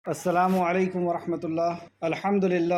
السلام علیکم ورحمۃ اللہ۔ الحمد للہ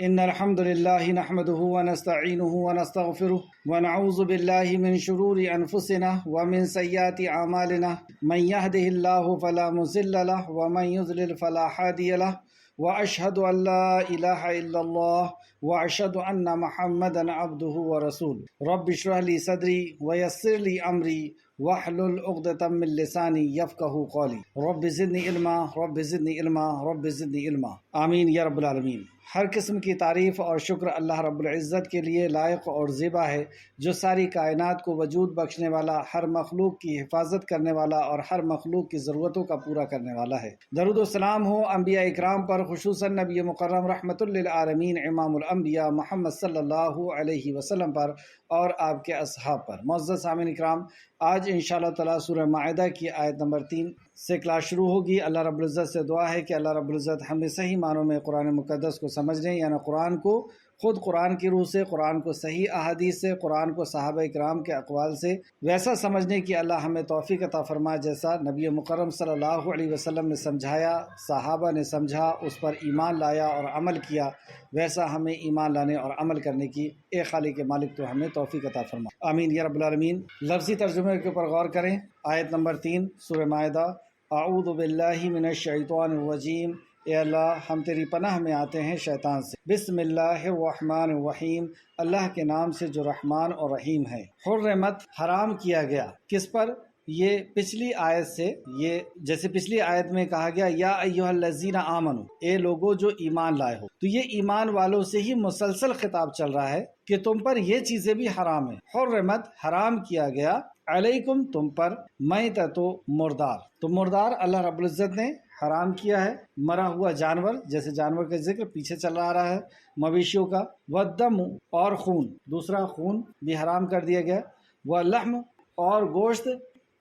ان الحمد للہ نحمده ونستعینه ونستغفره ونعوذ باللہ من شرور انفسنا ومن سیئات اعمالنا من يهده الله فلا مضل له ومن يضلل فلا هادي له واشهد ان لا اله الا الله واشهد ان محمدا عبده ورسوله رب اشرح لي صدري ويسر لي امري واحلل عقدۃ من لسانی یفقہوا قولی رب زدنی علما رب زدنی علما رب زدنی علما آمین یا رب العالمین۔ ہر قسم کی تعریف اور شکر اللہ رب العزت کے لیے لائق اور زیبا ہے، جو ساری کائنات کو وجود بخشنے والا، ہر مخلوق کی حفاظت کرنے والا اور ہر مخلوق کی ضرورتوں کا پورا کرنے والا ہے۔ درود و سلام ہو انبیاء اکرام پر، خصوصاً نبی مکرم رحمت للعالمین امام الانبیاء محمد صلی اللہ علیہ وسلم پر اور آپ کے اصحاب پر۔ معزز سامعین اکرام، آج انشاءاللہ تعالیٰ سورہ مائدہ کی آیت نمبر 3 سے کلاس شروع ہوگی۔ اللہ رب العزت سے دعا ہے کہ اللہ رب العزت ہمیں صحیح معنوں میں قرآن مقدس کو سمجھنے، یعنی قرآن کو خود قرآن کی روح سے، قرآن کو صحیح احادیث سے، قرآن کو صحابہ کرام کے اقوال سے ویسا سمجھنے کی اللہ ہمیں توفیق عطا فرمائے جیسا نبی مکرم صلی اللہ علیہ وسلم نے سمجھایا، صحابہ نے سمجھا، اس پر ایمان لایا اور عمل کیا، ویسا ہمیں ایمان لانے اور عمل کرنے کی اے خالق مالک تو ہمیں توفیق عطا فرمائے، آمین یا رب العالمین۔ لفظی ترجمے کے اوپر غور کریں۔ آیت نمبر 3 سورہ مائدہ۔ اعوذ باللہ من الشیطان الرجیم، اے اللہ ہم تیری پناہ میں آتے ہیں شیطان سے۔ بسم اللہ الرحمن الرحیم، اللہ کے نام سے جو رحمان اور رحیم ہے۔ حرمت، حرام کیا گیا، کس پر؟ یہ پچھلی آیت سے، یہ جیسے پچھلی آیت میں کہا گیا یا ایھا الذین آمنو، اے لوگو جو ایمان لائے ہو، تو یہ ایمان والوں سے ہی مسلسل خطاب چل رہا ہے کہ تم پر یہ چیزیں بھی حرام ہیں۔ حرمت، حرام کیا گیا، علیکم، تم پر، میتۃ، مردار، تو مردار اللہ رب العزت نے حرام کیا ہے، مرا ہوا جانور، جیسے جانور کا ذکر پیچھے چل رہا ہے، مویشیوں کا، والدم، اور خون، دوسرا خون بھی حرام کر دیا گیا، واللحم، اور گوشت،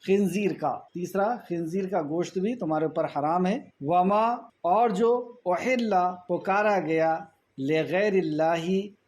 خنزیر کا، تیسرا خنزیر کا گوشت بھی تمہارے اوپر حرام ہے، وما، اور جو احل، پکارا گیا، لغیر اللہ،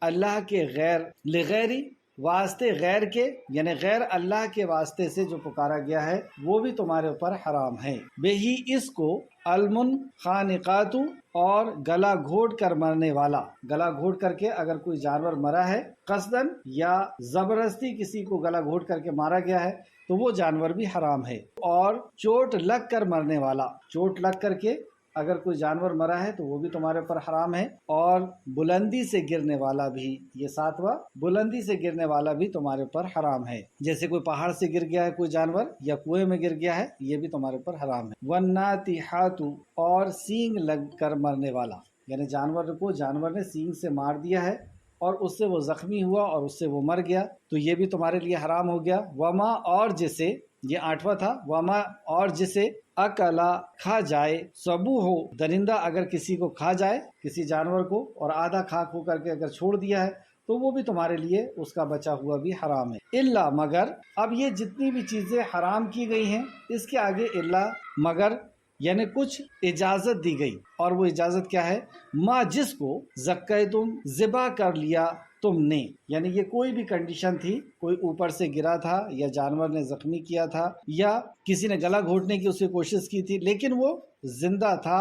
اللہ کے غیر، لغیری، واسطے غیر کے، یعنی غیر اللہ کے واسطے سے جو پکارا گیا ہے وہ بھی تمہارے اوپر حرام ہے۔ بہی، اس کو، المنخانقات، اور گلا گھوٹ کر مرنے والا، گلا گھوٹ کر کے اگر کوئی جانور مرا ہے قصدن یا زبردستی کسی کو گلا گھوٹ کر کے مارا گیا ہے تو وہ جانور بھی حرام ہے۔ اور چوٹ لگ کر مرنے والا، چوٹ لگ کر کے اگر کوئی جانور مرا ہے تو وہ بھی تمہارے اوپر حرام ہے۔ اور بلندی سے گرنے والا بھی، یہ 7واں، بلندی سے گرنے والا بھی تمہارے اوپر حرام ہے، جیسے کوئی پہاڑ سے گر گیا ہے کوئی جانور یا کنویں میں گر گیا ہے، یہ بھی تمہارے اوپر حرام ہے۔ والناطحات، اور سینگ لگ کر مرنے والا، یعنی جانور کو جانور نے سینگ سے مار دیا ہے اور اس سے وہ زخمی ہوا اور اس سے وہ مر گیا تو یہ بھی تمہارے لیے حرام ہو گیا۔ وما، اور جسے، یہ 8واں تھا، وما، اور جسے، اکلا، کھا جائے، سبو ہو، درندہ اگر کسی کو کھا جائے، کسی جانور کو، اور آدھا کھا کھو کر کے اگر چھوڑ دیا ہے تو وہ بھی تمہارے لیے اس کا بچا ہوا بھی حرام ہے۔ الا، مگر، اب یہ جتنی بھی چیزیں حرام کی گئی ہیں اس کے آگے الا، مگر، یعنی کچھ اجازت دی گئی، اور وہ اجازت کیا ہے؟ ما، جس کو، زکیتم، ذبح کر لیا تم نے، یعنی یہ کوئی بھی کنڈیشن تھی، کوئی اوپر سے گرا تھا یا جانور نے زخمی کیا تھا یا کسی نے گلا گھونٹنے کی اس کی کوشش کی تھی لیکن وہ زندہ تھا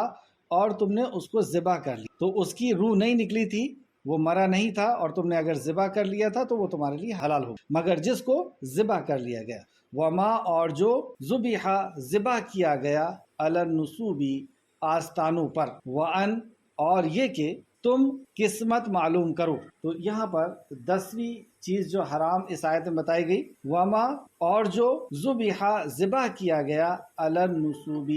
اور تم نے اس کو ذبح کر لی، تو اس کی روح نہیں نکلی تھی، وہ مرا نہیں تھا، اور تم نے اگر ذبح کر لیا تھا تو وہ تمہارے لیے حلال ہو، مگر جس کو ذبح کر لیا گیا۔ وما، اور جو، ذبح، ذبح کیا گیا، علی النصوب، آستانوں پر، وان، اور یہ کہ تم قسمت معلوم کرو، تو یہاں پر 10ویں چیز جو حرام اس آیت میں بتائی گئی، وما، اور جو، ذبح، ذبح کیا گیا، علی النصوب،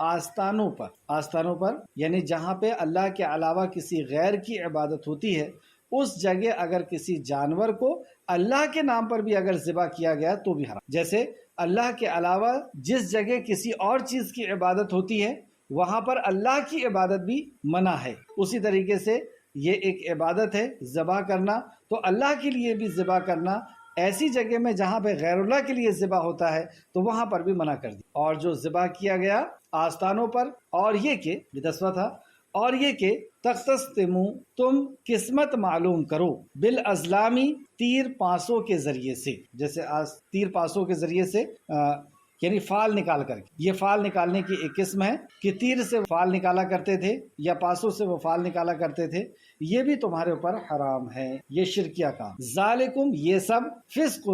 آستانوں پر، آستانوں پر یعنی جہاں پہ اللہ کے علاوہ کسی غیر کی عبادت ہوتی ہے اس جگہ اگر کسی جانور کو اللہ کے نام پر بھی اگر ذبح کیا گیا تو بھی حرام، جیسے اللہ کے علاوہ جس جگہ کسی اور چیز کی عبادت ہوتی ہے وہاں پر اللہ کی عبادت بھی منع ہے، اسی طریقے سے یہ ایک عبادت ہے ذبح کرنا، تو اللہ کے لیے بھی ذبح کرنا ایسی جگہ میں جہاں پہ غیر اللہ کے لیے ذبح ہوتا ہے تو وہاں پر بھی منع کر دی۔ اور جو ذبح کیا گیا آستانوں پر، اور یہ کہ، یہ 10واں تھا، اور یہ کہ تختصمو، تم قسمت معلوم کرو، بالازلامی، تیر پانسوں کے ذریعے سے، جیسے تیر پانسوں کے ذریعے سے یعنی فال نکال کر کے. یہ فال نکالنے کی ایک قسم ہے کہ تیر سے فال نکالا کرتے تھے یا پاسوں سے وہ فال نکالا کرتے تھے، یہ بھی تمہارے اوپر حرام ہے. یہ شرکیہ کام. ذالکم، یہ سب فسق،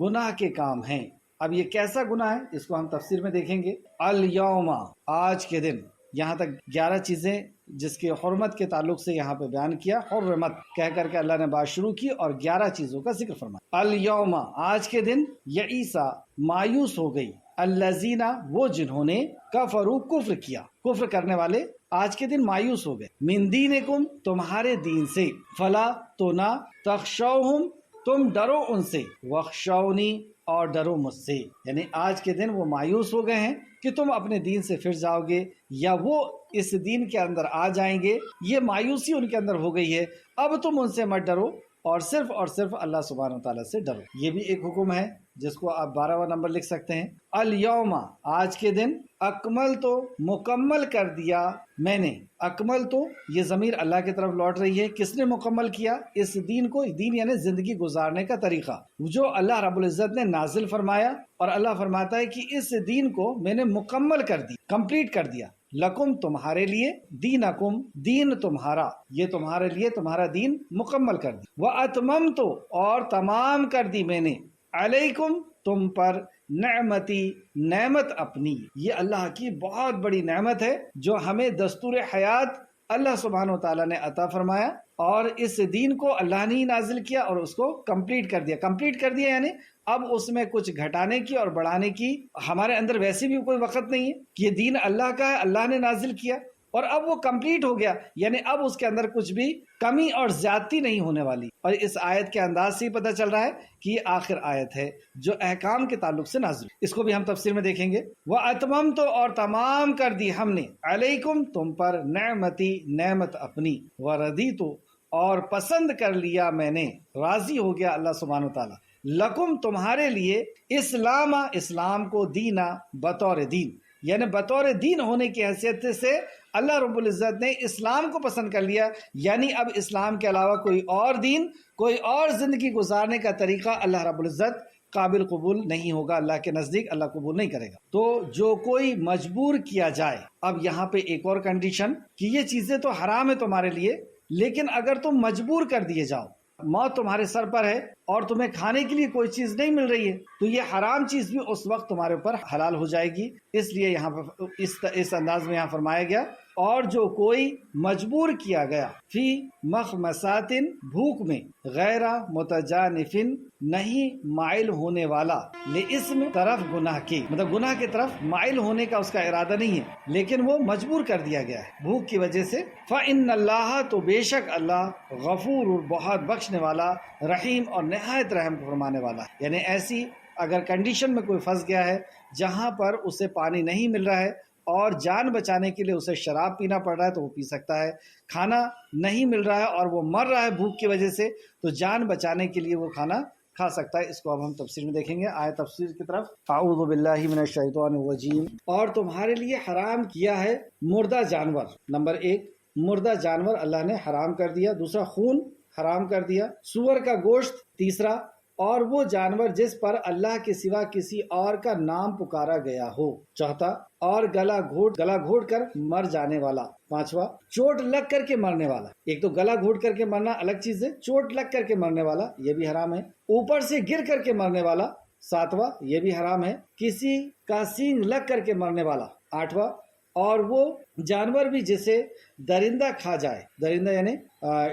گناہ کے کام ہیں. اب یہ کیسا گناہ ہے اس کو ہم تفسیر میں دیکھیں گے. الیوم، آج کے دن. یہاں تک 11 چیزیں جس کے حرمت کے تعلق سے یہاں پہ بیان کیا. حرمت کہہ کر کے اللہ نے بات شروع کی اور 11 چیزوں کا ذکر فرمایا. الیوم، آج کے دن، یئیسا، مایوس ہو گئی، الذین، وہ جنہوں نے، کفروا، کفر کیا، کفر کرنے والے آج کے دن مایوس ہو گئے، من دینکم، تمہارے دین سے، فلا، تو نہ، تخشوہم، تم ڈرو ان سے، وخشونی، اور ڈرو مجھ سے. یعنی آج کے دن وہ مایوس ہو گئے ہیں کہ تم اپنے دین سے پھر جاؤ گے یا وہ اس دین کے اندر آ جائیں گے. یہ مایوسی ان کے اندر ہو گئی ہے. اب تم ان سے مت ڈرو اور صرف اللہ سبحانہ وتعالیٰ سے ڈرو. یہ بھی ایک حکم ہے جس کو آپ 12واں نمبر لکھ سکتے ہیں. الیوم، آج کے دن، اکمل، تو مکمل کر دیا میں نے. اکمل، تو یہ ضمیر اللہ کی طرف لوٹ رہی ہے. کس نے مکمل کیا اس دین کو؟ دین یعنی زندگی گزارنے کا طریقہ جو اللہ رب العزت نے نازل فرمایا. اور اللہ فرماتا ہے کہ اس دین کو میں نے مکمل کر دی، کمپلیٹ کر دیا. لکم، تمہارے لیے، دینکم، دین تمہارا، یہ تمہارے لیے تمہارا دین مکمل کر دی. وَأَتْمَمْتُ، اور تمام کر دی میں نے، علیکم، تم پر، نعمتی، نعمت اپنی. یہ اللہ کی بہت بڑی نعمت ہے جو ہمیں دستور حیات اللہ سبحانہ وتعالیٰ نے عطا فرمایا. اور اس دین کو اللہ نے ہی نازل کیا اور اس کو کمپلیٹ کر دیا. کمپلیٹ کر دیا یعنی اب اس میں کچھ گھٹانے کی اور بڑھانے کی ہمارے اندر ویسے بھی کوئی وقت نہیں ہے کہ یہ دین اللہ کا ہے، اللہ نے نازل کیا اور اب وہ کمپلیٹ ہو گیا. یعنی اب اس کے اندر کچھ بھی کمی اور زیادتی نہیں ہونے والی. اور اس آیت کے انداز سے ہی پتہ چل رہا ہے کہ یہ آخر آیت ہے جو احکام کے تعلق سے نازل. اس کو بھی ہم تفسیر میں دیکھیں گے. وَأَتْمَمْتُ، اور تمام کر دی ہم نے، علیکم، تم پر، نعمتی، نعمت اپنی، وَرَضِیتُ، اور پسند کر لیا میں نے، راضی ہو گیا اللہ سبحانہ وتعالیٰ، لکم، تمہارے لیے، اسلام، اسلام کو، دینا، بطور دین. یعنی بطور دین ہونے کی حیثیت سے اللہ رب العزت نے اسلام کو پسند کر لیا. یعنی اب اسلام کے علاوہ کوئی اور دین، کوئی اور زندگی گزارنے کا طریقہ اللہ رب العزت قابل قبول نہیں ہوگا. اللہ کے نزدیک اللہ قبول نہیں کرے گا. تو جو کوئی مجبور کیا جائے. اب یہاں پہ ایک اور کنڈیشن کہ یہ چیزیں تو حرام ہے تمہارے لیے، لیکن اگر تم مجبور کر دیے جاؤ، موت تمہارے سر پر ہے اور تمہیں کھانے کے لیے کوئی چیز نہیں مل رہی ہے، تو یہ حرام چیز بھی اس وقت تمہارے اوپر حلال ہو جائے گی. اس لیے یہاں پر اس انداز میں یہاں فرمایا گیا، اور جو کوئی مجبور کیا گیا، فی مخمصات، بھوک میں، غیر متجانف، نہیں مائل ہونے والا، لاسم، طرف گناہ کی، مطلب گناہ کی طرف مائل ہونے کا اس کا ارادہ نہیں ہے لیکن وہ مجبور کر دیا گیا ہے بھوک کی وجہ سے. فإن اللہ، تو بے شک اللہ، غفور، بہت بخشنے والا، رحیم، اور نہایت رحم فرمانے والا. یعنی ایسی اگر کنڈیشن میں کوئی پھنس گیا ہے جہاں پر اسے پانی نہیں مل رہا ہے اور جان بچانے کے لیے اسے شراب پینا پڑ رہا ہے تو وہ پی سکتا ہے. کھانا نہیں مل رہا ہے اور وہ مر رہا ہے بھوک کی وجہ سے تو جان بچانے کے لیے وہ کھانا کھا سکتا ہے. اس کو اب ہم تفسیر میں دیکھیں گے. آئے تفسیر کی طرف. اعوذ باللہ من الشیطان الرجیم. اور تمہارے لیے حرام کیا ہے مردہ جانور. نمبر 1، مردہ جانور اللہ نے حرام کر دیا. دوسرا، خون حرام کر دیا. سور کا گوشت. تیسرا، اور وہ جانور جس پر اللہ کے سوا کسی اور کا نام پکارا گیا ہو. چوتھا، اور گلا گھوٹ کر مر جانے والا. پانچواں، چوٹ لگ کر کے مرنے والا. ایک تو گلا گھوٹ کر کے مرنا الگ چیز ہے، چوٹ لگ کر کے مرنے والا یہ بھی حرام ہے. اوپر سے گر کر کے مرنے والا. ساتواں، یہ بھی حرام ہے. کسی کا سینگ لگ کر کے مرنے والا. آٹھواں، اور وہ جانور بھی جسے درندہ کھا جائے، درندہ یعنی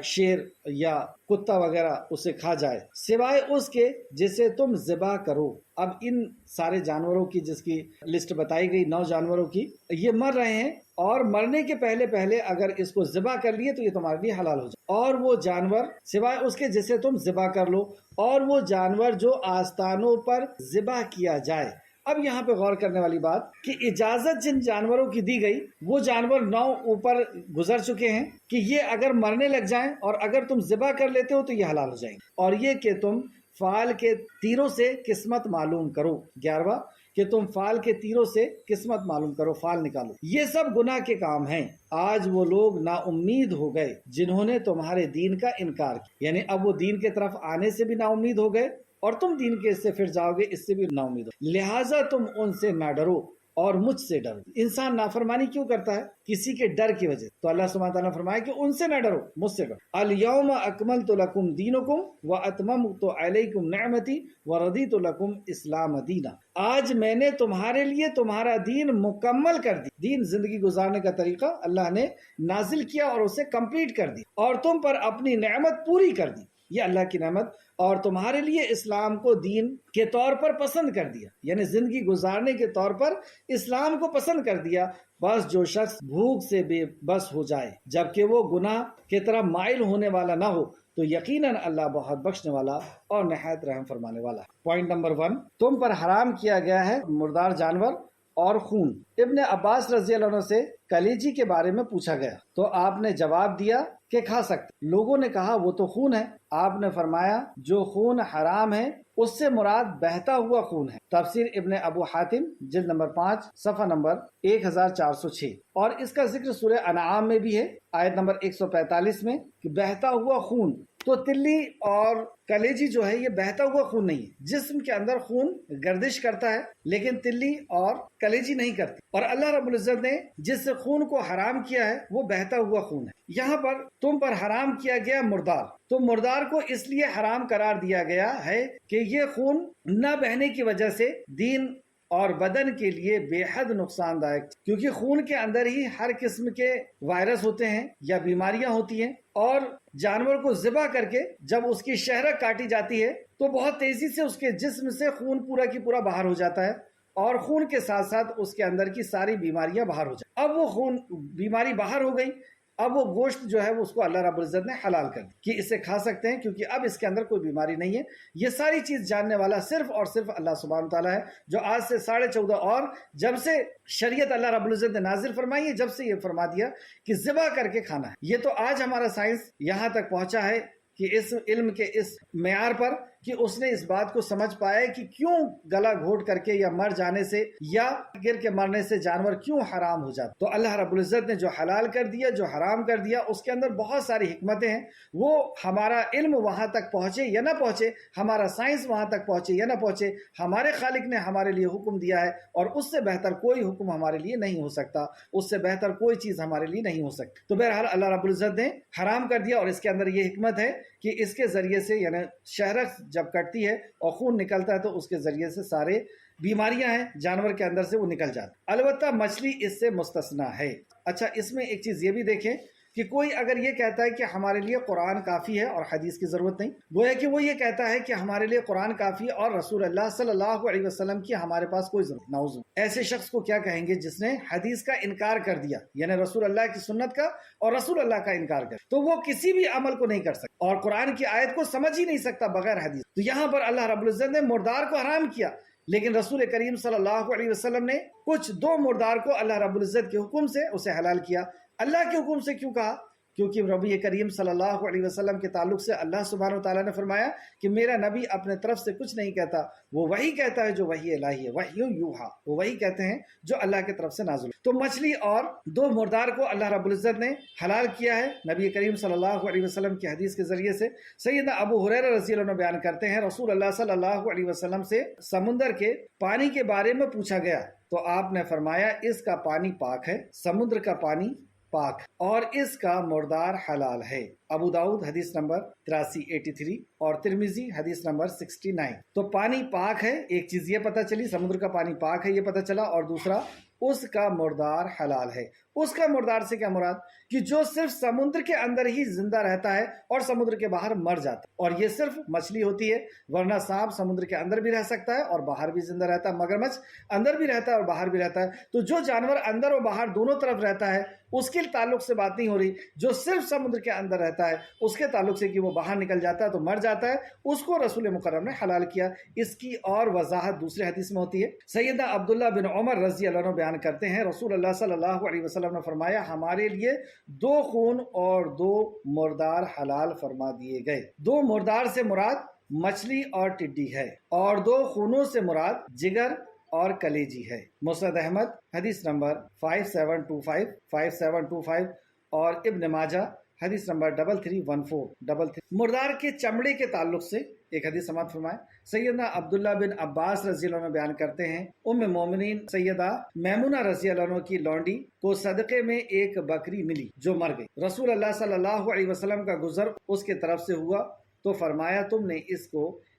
شیر یا کتا وغیرہ اسے کھا جائے، سوائے اس کے جسے تم ذبح کرو. اب ان سارے جانوروں کی جس کی لسٹ بتائی گئی 9 جانوروں کی، یہ مر رہے ہیں اور مرنے کے پہلے اگر اس کو ذبح کر لیے تو یہ تمہارے لیے حلال ہو جائے. اور وہ جانور سوائے اس کے جسے تم ذبح کر لو، اور وہ جانور جو آستانوں پر ذبح کیا جائے. اب یہاں پہ غور کرنے والی بات کہ اجازت جن جانوروں کی دی گئی وہ جانور 9 اوپر گزر چکے ہیں کہ یہ اگر مرنے لگ جائیں اور اگر تم ذبح کر لیتے ہو تو یہ حلال ہو جائیں گے. اور یہ کہ تم فال کے تیروں سے قسمت معلوم کرو. 11واں، کہ تم فال کے تیروں سے قسمت معلوم کرو، فال نکالو. یہ سب گناہ کے کام ہیں. آج وہ لوگ نا امید ہو گئے جنہوں نے تمہارے دین کا انکار کیا. یعنی اب وہ دین کے طرف آنے سے بھی نا امید ہو گئے اور تم دین کے اس سے پھر جاؤ گے، اس سے بھی نا امید ہو، لہٰذا تم ان سے نہ ڈرو اور مجھ سے ڈرو۔ انسان نافرمانی کیوں کرتا ہے؟ کسی کے ڈر کی وجہ سے۔ تو اللہ سبحانہ تعالیٰ نے فرمایا کہ ان سے نہ ڈرو، مجھ سے ڈرو۔ الیوم اکملت لکم دینکم واتممت علیکم نعمتی ورضیت لکم اسلام دینا۔ آج میں نے تمہارے لیے تمہارا دین مکمل کر دی۔ دین زندگی گزارنے کا طریقہ اللہ نے نازل کیا اور اسے کمپلیٹ کر دی، اور تم پر اپنی نعمت پوری کر دی، یہ اللہ کی نعمت، اور تمہارے لیے اسلام کو دین کے طور پر پسند کر دیا، یعنی زندگی گزارنے کے طور پر اسلام کو پسند کر دیا۔ بس جو شخص بھوک سے بے بس ہو جائے جبکہ وہ گناہ کی طرف مائل ہونے والا نہ ہو تو یقیناً اللہ بہت بخشنے والا اور نہایت رحم فرمانے والا ہے۔ پوائنٹ نمبر 1، تم پر حرام کیا گیا ہے مردار جانور اور خون۔ ابن عباس رضی اللہ عنہ سے کلیجی کے بارے میں پوچھا گیا تو آپ نے جواب دیا کہ کھا سکتے۔ لوگوں نے کہا وہ تو خون ہے۔ آپ نے فرمایا جو خون حرام ہے اس سے مراد بہتا ہوا خون ہے۔ تفسیر ابن ابو حاتم جلد نمبر 5 صفحہ نمبر 1406۔ اور اس کا ذکر سورہ انعام میں بھی ہے، آیت نمبر 145 میں، کہ بہتا ہوا خون۔ تو تلی اور کلیجی جو ہے یہ بہتا ہوا خون نہیں ہے، جسم کے اندر خون گردش کرتا ہے لیکن تلی اور کلیجی نہیں کرتی، اور اللہ رب العزت نے جس خون کو حرام کیا ہے وہ بہتا ہوا خون ہے۔ یہاں پر تم پر حرام کیا گیا مردار، تو مردار کو اس لیے حرام قرار دیا گیا ہے کہ یہ خون نہ بہنے کی وجہ سے دین اور بدن کے لیے بے حد نقصان دائق، کیونکہ خون کے اندر ہی ہر قسم کے وائرس ہوتے ہیں یا بیماریاں ہوتی ہیں، اور جانور کو ذبح کر کے جب اس کی شہرک کاٹی جاتی ہے تو بہت تیزی سے اس کے جسم سے خون پورا کی پورا باہر ہو جاتا ہے، اور خون کے ساتھ ساتھ اس کے اندر کی ساری بیماریاں باہر ہو جاتی۔ اب وہ خون بیماری باہر ہو گئی، اب وہ گوشت جو ہے وہ اس کو اللہ رب العزت نے حلال کر دی کہ اسے کھا سکتے ہیں، کیونکہ اب اس کے اندر کوئی بیماری نہیں ہے۔ یہ ساری چیز جاننے والا صرف اور صرف اللہ سبحانہ تعالیٰ ہے، جو آج سے 14.5 اور جب سے شریعت اللہ رب العزت نے نازل فرمائی ہے، جب سے یہ فرما دیا کہ ذبح کر کے کھانا ہے۔ یہ تو آج ہمارا سائنس یہاں تک پہنچا ہے کہ اس علم کے اس معیار پر کہ اس نے اس بات کو سمجھ پایا کہ کیوں گلا گھوٹ کر کے یا مر جانے سے یا گر کے مرنے سے جانور کیوں حرام ہو جاتا۔ تو اللہ رب العزت نے جو حلال کر دیا، جو حرام کر دیا، اس کے اندر بہت ساری حکمتیں ہیں۔ وہ ہمارا علم وہاں تک پہنچے یا نہ پہنچے، ہمارا سائنس وہاں تک پہنچے یا نہ پہنچے، ہمارے خالق نے ہمارے لیے حکم دیا ہے، اور اس سے بہتر کوئی حکم ہمارے لیے نہیں ہو سکتا، اس سے بہتر کوئی چیز ہمارے لیے نہیں ہو سکتی۔ تو بہرحال اللہ رب العزت نے حرام کر دیا، اور اس کے اندر یہ حکمت ہے کہ اس کے ذریعے سے، یعنی شہرک جب کٹتی ہے اور خون نکلتا ہے تو اس کے ذریعے سے سارے بیماریاں ہیں جانور کے اندر سے وہ نکل جاتی۔ البتہ مچھلی اس سے مستثنا ہے۔ اچھا، اس میں ایک چیز یہ بھی دیکھیں کہ کوئی اگر یہ کہتا ہے کہ ہمارے لیے قرآن کافی ہے اور حدیث کی ضرورت نہیں، گویا کہ وہ یہ کہتا ہے کہ ہمارے لیے قرآن کافی ہے اور رسول اللہ صلی اللہ علیہ وسلم کی ہمارے پاس کوئی ضرورت نعوذ باللہ۔ ایسے شخص کو کیا کہیں گے جس نے حدیث کا انکار کر دیا، یعنی رسول اللہ کی سنت کا اور رسول اللہ کا انکار کر، تو وہ کسی بھی عمل کو نہیں کر سکتا اور قرآن کی آیت کو سمجھ ہی نہیں سکتا بغیر حدیث۔ تو یہاں پر اللہ رب العزت نے مردار کو حرام کیا، لیکن رسول کریم صلی اللہ علیہ وسلم نے کچھ 2 مردار کو اللہ رب العزت کے حکم سے اسے حلال کیا۔ اللہ کے حکم سے کیوں کہا؟ کیونکہ نبی کریم صلی اللہ علیہ وسلم کے تعلق سے اللہ سبحانہ وتعالیٰ نے فرمایا کہ میرا نبی اپنے طرف سے کچھ نہیں کہتا، وہ وہی کہتا ہے جو وحی الہی ہے، وحی یوحا، وہ وہی کہتے ہیں جو اللہ کی طرف سے نازل ہے۔ تو مچھلی اور 2 مردار کو اللہ رب العزت نے حلال کیا ہے نبی کریم صلی اللہ علیہ وسلم کی حدیث کے ذریعے سے۔ سیدنا ابو ہریرہ رضی اللہ عنہ بیان کرتے ہیں رسول اللہ صلی اللہ علیہ وسلم سے سمندر کے پانی کے بارے میں پوچھا گیا تو آپ نے فرمایا اس کا پانی پاک ہے، سمندر کا پانی پاک، اور اس کا مردار حلال ہے۔ ابو داؤد حدیث نمبر 8383 اور ترمذی حدیث نمبر 69۔ تو پانی پاک ہے، ایک چیز یہ پتہ چلی، سمندر کا پانی پاک ہے یہ پتہ چلا، اور دوسرا اس کا مردار حلال ہے۔ اس کا مردار سے کیا مراد؟ کہ جو صرف سمندر کے اندر ہی زندہ رہتا ہے اور سمندر کے باہر مر جاتا ہے، اور یہ صرف مچھلی ہوتی ہے، ورنہ سانپ سمندر کے اندر بھی رہ سکتا ہے اور باہر بھی زندہ رہتا ہے، مگرمچھ اندر بھی رہتا ہے اور باہر بھی رہتا ہے۔ تو جو جانور اندر اور باہر دونوں طرف رہتا ہے اس کے تعلق سے بات نہیں ہو رہی، جو صرف سمندر کے اندر رہتا ہے اس کے تعلق سے کہ وہ باہر نکل جاتا ہے تو مر جاتا ہے، اس کو رسول مکرم نے حلال کیا۔ اس کی اور وضاحت دوسرے حدیث میں ہوتی ہے۔ سیدنا عبداللہ بن عمر رضی اللہ عنہ بیان کرتے ہیں رسول اللہ صلی اللہ علیہ وسلم نے فرمایا ہمارے لیے 2 خون اور 2 مردار حلال فرما دیے گئے۔ 2 مردار سے مراد مچھلی اور ٹڈی ہے، اور 2 خونوں سے مراد جگر اور کلیجی ہے۔ مسند احمد حدیث نمبر 5725 5725 اور ابن ماجہ حدیث نمبر 331433۔ مردار کے چمڑے کے تعلق سے ایک حدیث سماعت فرمائے۔ سیدنا عبداللہ بن عباس رضی اللہ عنہ بیان کرتے ہیں، ام مومنین سیدہ میمونہ رضی اللہ عنہ کی لونڈی کو صدقے میں ایک بکری ملی جو مر گئی۔ رسول اللہ صلی اللہ علیہ وسلم کا گزر اس کے طرف سے ہوا تو فرمایا، تم نے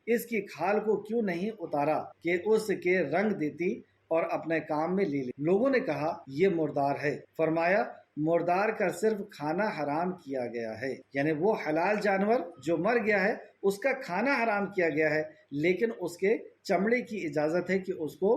اس کی کھال کو کیوں نہیں اتارا کہ اس کے رنگ دیتی اور اپنے کام میں لے لے۔ لوگوں نے کہا یہ مردار ہے۔ فرمایا مردار کا صرف کھانا حرام کیا گیا ہے، یعنی وہ حلال جانور جو مر گیا ہے اس کا کھانا حرام کیا گیا ہے، لیکن اس کے چمڑے کی اجازت ہے کہ اس کو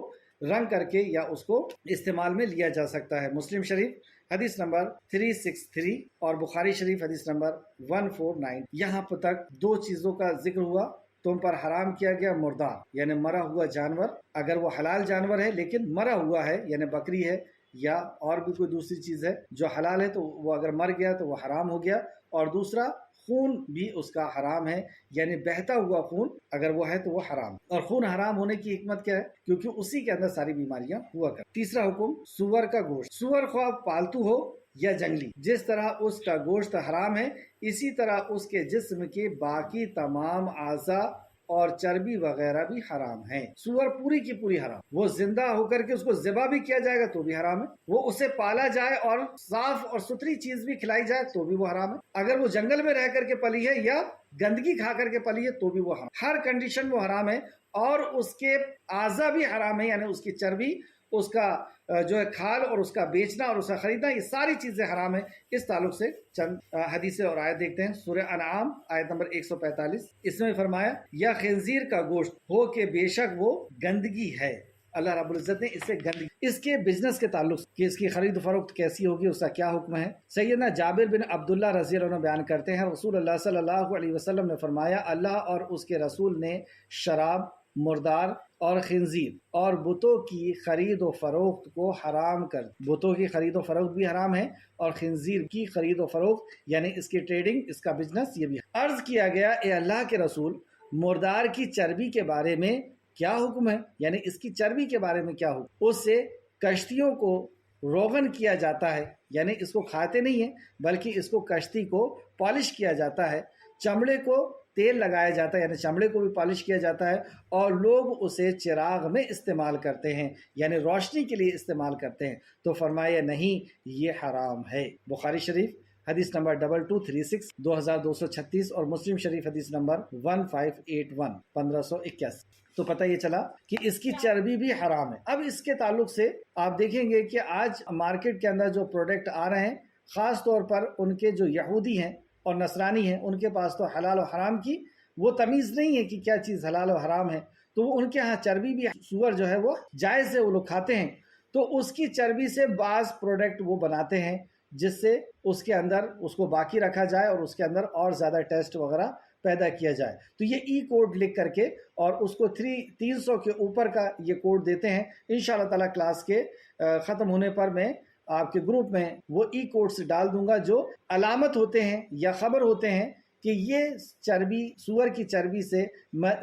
رنگ کر کے یا اس کو استعمال میں لیا جا سکتا ہے۔ مسلم شریف حدیث نمبر 363 اور بخاری شریف حدیث نمبر 149۔ یہاں تک دو چیزوں کا ذکر ہوا۔ تم پر حرام کیا گیا مردار یعنی مرا ہوا جانور، اگر وہ حلال جانور ہے لیکن مرا ہوا ہے یعنی بکری ہے یا اور بھی کوئی دوسری چیز ہے جو حلال ہے تو وہ اگر مر گیا تو وہ حرام ہو گیا۔ اور دوسرا خون بھی اس کا حرام ہے، یعنی بہتا ہوا خون اگر وہ ہے تو وہ حرام۔ اور خون حرام ہونے کی حکمت کیا ہے؟ کیونکہ اسی کے اندر ساری بیماریاں ہوا کر۔ تیسرا حکم سور کا گوشت۔ سور خواہ پالتو ہو یا جنگلی، جس طرح اس کا گوشت حرام ہے اسی طرح اس کے جسم کے باقی تمام اعضاء اور چربی وغیرہ بھی حرام ہیں۔ سور پوری کی پوری حرام، وہ زندہ ہو کر کے اس کو ذبح بھی کیا جائے گا تو بھی حرام ہے، وہ اسے پالا جائے اور صاف اور ستھری چیز بھی کھلائی جائے تو بھی وہ حرام ہے، اگر وہ جنگل میں رہ کر کے پلی ہے یا گندگی کھا کر کے پلی ہے تو بھی وہ حرام، ہر کنڈیشن وہ حرام ہے۔ اور اس کے اعضاء بھی حرام ہے، یعنی اس کی چربی، اس کا جو ہے کھال اور اس کا بیچنا اور اس کا خریدنا، یہ ساری چیزیں حرام ہیں۔ اس تعلق سے چند حدیثیں اور آیت دیکھتے ہیں۔ سورہ انعام آیت نمبر 145، اس میں فرمایا یا خنزیر کا گوشت ہو کہ بے شک وہ گندگی ہے۔ اللہ رب العزت نے اس سے گندگی، اس کے بزنس کے تعلق سے کہ اس کی خرید و فروخت کیسی ہوگی، اس کا کیا حکم ہے۔ سیدنا جابر بن عبداللہ رضی اللہ عنہ بیان کرتے ہیں، رسول اللہ صلی اللہ علیہ وسلم نے فرمایا اللہ اور اس کے رسول نے شراب، مردار اور خنزیر اور بتوں کی خرید و فروخت کو حرام کر، بتوں کی خرید و فروخت بھی حرام ہے اور خنزیر کی خرید و فروخت یعنی اس کی ٹریڈنگ، اس کا بزنس، یہ بھی۔ عرض کیا گیا اے اللہ کے رسول، مردار کی چربی کے بارے میں کیا حکم ہے؟ یعنی اس کی چربی کے بارے میں کیا حکم؟ اس سے کشتیوں کو روغن کیا جاتا ہے، یعنی اس کو کھاتے نہیں ہیں بلکہ اس کو کشتی کو پالش کیا جاتا ہے، چمڑے کو تیل لگایا جاتا ہے یعنی چمڑے کو بھی پالش کیا جاتا ہے، اور لوگ اسے چراغ میں استعمال کرتے ہیں یعنی روشنی کے لیے استعمال کرتے ہیں، تو فرمایا نہیں یہ حرام ہے۔ بخاری شریف حدیث نمبر 2236 2236 اور مسلم شریف حدیث نمبر 1581 1581۔ تو پتہ یہ چلا کہ اس کی چربی بھی حرام ہے۔ اب اس کے تعلق سے آپ دیکھیں گے کہ آج مارکیٹ کے اندر جو پروڈکٹ آ رہے ہیں، خاص طور پر ان کے جو یہودی ہیں اور نصرانی ہیں، ان کے پاس تو حلال و حرام کی وہ تمیز نہیں ہے کہ کیا چیز حلال و حرام ہے، تو وہ ان کے ہاں چربی بھی، سور جو ہے وہ جائز ہے، وہ لوگ کھاتے ہیں، تو اس کی چربی سے بعض پروڈکٹ وہ بناتے ہیں جس سے اس کے اندر اس کو باقی رکھا جائے اور اس کے اندر اور زیادہ ٹیسٹ وغیرہ پیدا کیا جائے، تو یہ ای کوڈ لکھ کر کے اور اس کو 300 کے اوپر کا یہ کوڈ دیتے ہیں۔ انشاءاللہ تعالی کلاس کے ختم ہونے پر میں آپ کے گروپ میں وہ ای کوڈز ڈال دوں گا جو علامت ہوتے ہیں یا خبر ہوتے ہیں کہ یہ چربی سور کی چربی سے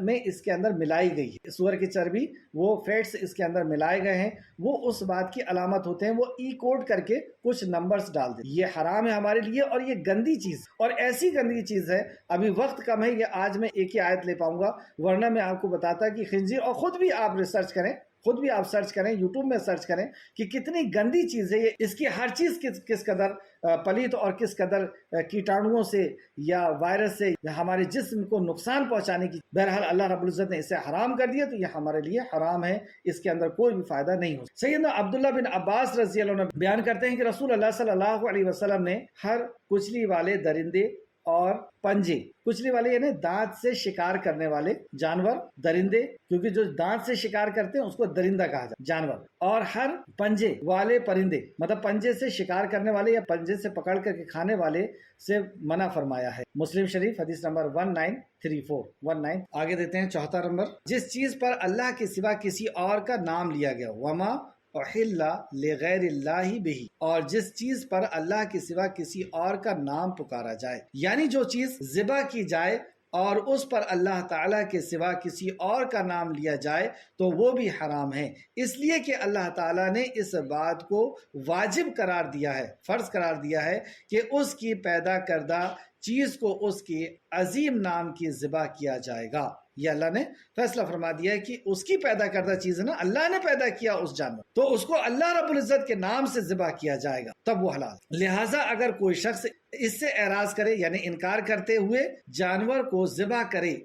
میں اس کے اندر ملائی گئی ہے، سور کی چربی وہ فیٹس اس کے اندر ملائے گئے ہیں، وہ اس بات کی علامت ہوتے ہیں، وہ ای کوڈ کر کے کچھ نمبرز ڈال دیں۔ یہ حرام ہے ہمارے لیے اور یہ گندی چیز، اور ایسی گندی چیز ہے، ابھی وقت کم ہے، یہ آج میں ایک ہی آیت لے پاؤں گا، ورنہ میں آپ کو بتاتا کہ خنزیر، اور خود بھی آپ ریسرچ کریں، خود بھی آپ سرچ کریں، یوٹیوب میں سرچ کریں کہ کتنی گندی چیز ہے یہ، اس کی ہر چیز کس قدر پلیت اور کس قدر کیٹانوؤں سے یا وائرس سے ہمارے جسم کو نقصان پہنچانے کی۔ بہرحال اللہ رب العزت نے اسے حرام کر دیا تو یہ ہمارے لیے حرام ہے، اس کے اندر کوئی بھی فائدہ نہیں ہو۔ سیدنا عبداللہ بن عباس رضی اللہ عنہ بیان کرتے ہیں کہ رسول اللہ صلی اللہ علیہ وسلم نے ہر کچلی والے درندے اور پنجے، کچلی والے یعنی دانت سے شکار کرنے والے جانور، درندے، کیونکہ جو دانت سے شکار کرتے ہیں اس کو درندہ کہا جاتا ہے جانور، اور ہر پنجے والے پرندے، مطلب پنجے سے شکار کرنے والے یا پنجے سے پکڑ کر کے کھانے والے سے منع فرمایا ہے۔ مسلم شریف حدیث نمبر 1934 آگے دیتے ہیں 74 نمبر، جس چیز پر اللہ کے سوا کسی اور کا نام لیا گیا، وما احل لغیر اللہ بہ، اور جس چیز پر اللہ کے سوا کسی اور کا نام پکارا جائے، یعنی جو چیز ذبح کی جائے اور اس پر اللہ تعالیٰ کے سوا کسی اور کا نام لیا جائے تو وہ بھی حرام ہے، اس لیے کہ اللہ تعالیٰ نے اس بات کو واجب قرار دیا ہے، فرض قرار دیا ہے کہ اس کی پیدا کردہ چیز کو اس کی عظیم نام کی ذبح کیا جائے گا۔ یہ اللہ نے فیصلہ فرما دیا ہے کہ اس کی پیدا کردہ چیز ہے نا، اللہ نے پیدا کیا اس جانور، تو اس کو اللہ رب العزت کے نام سے ذبح کیا جائے گا، تب وہ حلال۔ لہٰذا اگر کوئی شخص اس سے اعراض کرے یعنی انکار کرتے ہوئے جانور کو ذبح کرے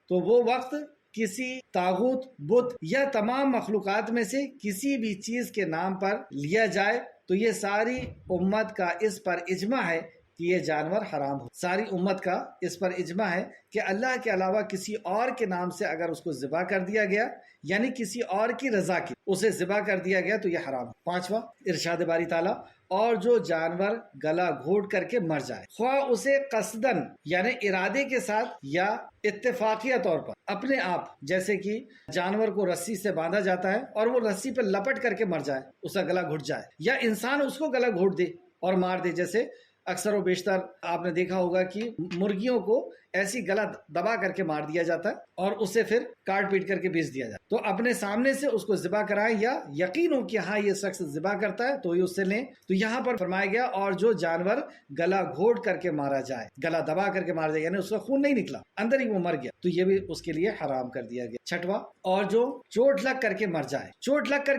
تو وہ وقت کسی طاغوت، بت یا تمام مخلوقات میں سے کسی بھی چیز کے نام پر لیا جائے تو یہ ساری امت کا اس پر اجماع ہے کہ یہ جانور حرام ہو۔ ساری امت کا اس پر اجماع ہے کہ اللہ کے علاوہ کسی اور کے نام سے اگر اس کو ذبح کر دیا گیا یعنی کسی اور کی رضا کی اسے ذبح کر دیا گیا تو یہ حرام ہے۔ پانچواں، ارشاد باری تعالیٰ، اور جو جانور گلا گھونٹ کر کے مر جائے، خواہ اسے قصدن یعنی ارادے کے ساتھ یا اتفاقیہ طور پر اپنے آپ، جیسے کہ جانور کو رسی سے باندھا جاتا ہے اور وہ رسی پہ لپٹ کر کے مر جائے، اس کا گلا گھٹ جائے، یا انسان اس کو گلا گھونٹ دے اور مار دے، جیسے اکثر و بیشتر آپ نے دیکھا ہوگا کہ مرغیوں کو ایسی گلا دبا کر کے مار دیا جاتا ہے اور اسے پھر کاٹ پیٹ کر کے بیچ دیا جاتا ہے۔ تو اپنے سامنے سے اس کو ذبح کرائیں یا یقین ہو کہ ہاں یہ شخص ذبح کرتا ہے تو یہ اس سے لیں۔ تو یہاں پر فرمایا گیا اور جو جانور گلا گھونٹ کر کے مارا جائے، گلا دبا کر کے مارا جائے یعنی اس کا خون نہیں نکلا، اندر ہی وہ مر گیا، تو یہ بھی اس کے لیے حرام کر دیا گیا۔ چھٹواں، اور جو چوٹ لگ کر کے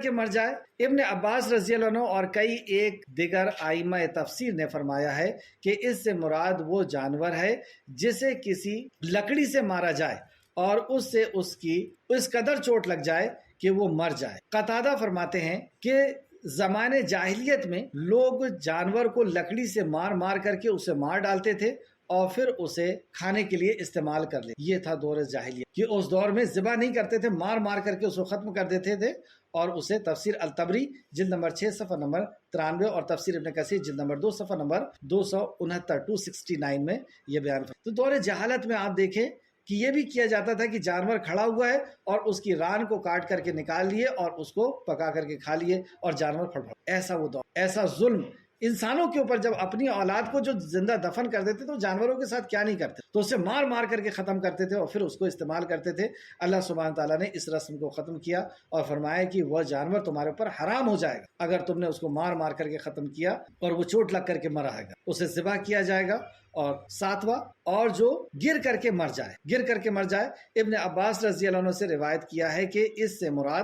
مر جائے، ابن عباس رضی اللہ عنہ اور کئی ایک دیگر ائمہ تفسیر نے فرمایا ہے کہ اس سے مراد وہ جانور ہے جسے کسی لکڑی سے مارا جائے اور اس سے اس قدر چوٹ لگ جائے کہ وہ مر جائے۔ قتادہ فرماتے ہیں کہ زمانے جاہلیت میں لوگ جانور کو لکڑی سے مار کر کے اسے مار ڈالتے تھے اور پھر اسے کھانے کے لیے استعمال کر لے۔ یہ تھا دور جاہلیت کہ اس دور میں ذبح نہیں کرتے تھے، مار کر کے اس کو ختم کر دیتے تھے اور اسے تفسیر الطبری جلد نمبر 6 صفحہ نمبر 93 اور تفسیر ابن کثیر جلد نمبر 2 صفحہ نمبر 269 میں یہ بیان ہے۔ تو دور جہالت میں آپ دیکھیں کہ یہ بھی کیا جاتا تھا کہ جانور کھڑا ہوا ہے اور اس کی ران کو کاٹ کر کے نکال لیے اور اس کو پکا کر کے کھا لیے اور جانور پھڑ ایسا وہ دور، ایسا ظلم انسانوں کے اوپر، جب اپنی اولاد کو جو زندہ دفن کر دیتے تو جانوروں کے ساتھ کیا نہیں کرتے، تو اسے مار کر کے ختم کرتے تھے اور پھر اس کو استعمال کرتے تھے۔ اللہ سبحانہ تعالیٰ نے اس رسم کو ختم کیا اور فرمایا کہ وہ جانور تمہارے اوپر حرام ہو جائے گا اگر تم نے اس کو مار کر کے ختم کیا اور وہ چوٹ لگ کر کے مرا ہے گا، اسے ذبح کیا جائے گا۔ اور ساتواں، اور جو گر کر کے مر جائے، ابن عباس رضی اللہ عنہ سے روایت کیا ہے کہ اس سے مراد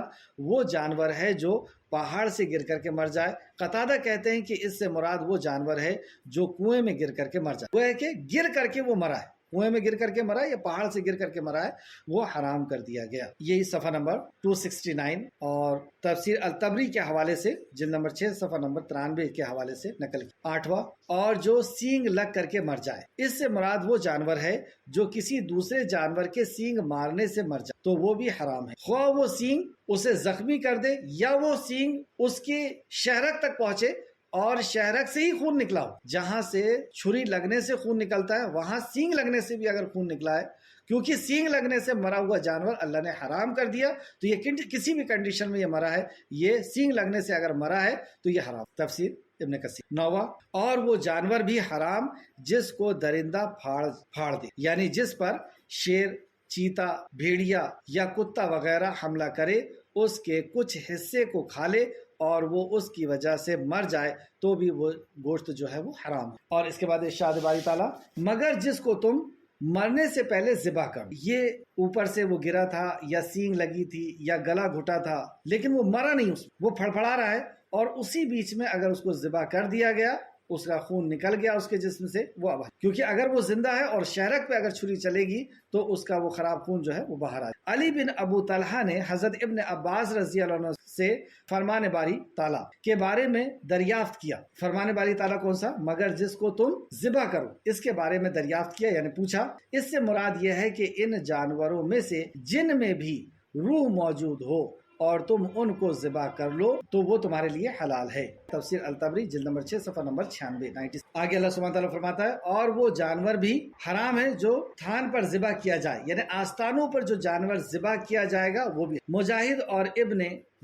وہ جانور ہے جو پہاڑ سے گر کر کے مر جائے۔ قتادہ کہتے ہیں کہ اس سے مراد وہ جانور ہے جو کنویں میں گر کر کے مر جائے، وہ ہے کہ گر کر کے وہ مرا ہے، کنویں میں گر کر کے مرا ہے یا پہاڑ سے گر کر کے مرا ہے، وہ حرام کر دیا گیا۔ یہی صفحہ نمبر 269 اور تفسیر الطبری کے حوالے سے جلد نمبر 6 صفحہ نمبر 93 کے حوالے سے نقل کیا۔ آٹھواں، اور جو سینگ لگ کر کے مر جائے، اس سے مراد وہ جانور ہے جو کسی دوسرے جانور کے سینگ مارنے سے مر جائے تو وہ بھی حرام ہے، خواہ وہ سینگ اسے زخمی کر دے یا وہ سینگ اس کے شہرک تک پہنچے اور شہرک سے ہی خون نکلا ہو، جہاں سے چھری لگنے سے خون نکلتا ہے وہاں سینگ لگنے سے بھی اگر خون نکلا ہے، کیونکہ سینگ لگنے سے مرا ہوا جانور اللہ نے حرام کر دیا تو یہ کسی بھی کنڈیشن میں یہ مرا ہے، یہ سینگ لگنے سے اگر مرا ہے تو یہ حرام۔ تفسیر ابن کثیر۔ نواں، اور وہ جانور بھی حرام جس کو درندہ پھاڑ دے، یعنی جس پر شیر، چیتا، بھیڑیا یا کتا وغیرہ حملہ کرے، اس کے کچھ حصے کو کھا لے اور وہ اس کی وجہ سے مر جائے تو بھی وہ گوشت جو ہے وہ حرام ہے۔ اور اس کے بعد ارشاد باری تعالیٰ، مگر جس کو تم مرنے سے پہلے ذبح کرو، یہ اوپر سے وہ گرا تھا یا سینگ لگی تھی یا گلا گھٹا تھا لیکن وہ مرا نہیں، وہ پھڑپھڑا رہا ہے اور اسی بیچ میں اگر اس کو ذبح کر دیا گیا، اس کا خون نکل گیا اس کے جسم سے، وہ اب، کیونکہ اگر وہ زندہ ہے اور شہرک پہ اگر چھری چلے گی تو اس کا وہ خراب خون جو ہے وہ باہر آئے۔ علی بن ابو طلحہ نے حضرت ابن عباس رضی اللہ عنہ سے فرمان باری تعالیٰ کے بارے میں دریافت کیا۔ فرمان باری تعالیٰ کون سا؟ مگر جس کو تم ذبح کرو، اس کے بارے میں دریافت کیا یعنی پوچھا۔ اس سے مراد یہ ہے کہ ان جانوروں میں سے جن میں بھی روح موجود ہو اور تم ان کو ذبح کر لو تو وہ تمہارے لیے حلال ہے۔ تفسیر الطبری جلد نمبر 6 صفحہ نمبر 96۔ آگے اللہ سبحانہ تعالیٰ فرماتا ہے، اور وہ جانور بھی حرام ہے جو تھان پر ذبح کیا جائے، یعنی آستانوں پر جو جانور ذبح کیا جائے گا وہ بھی۔ مجاہد اور ابن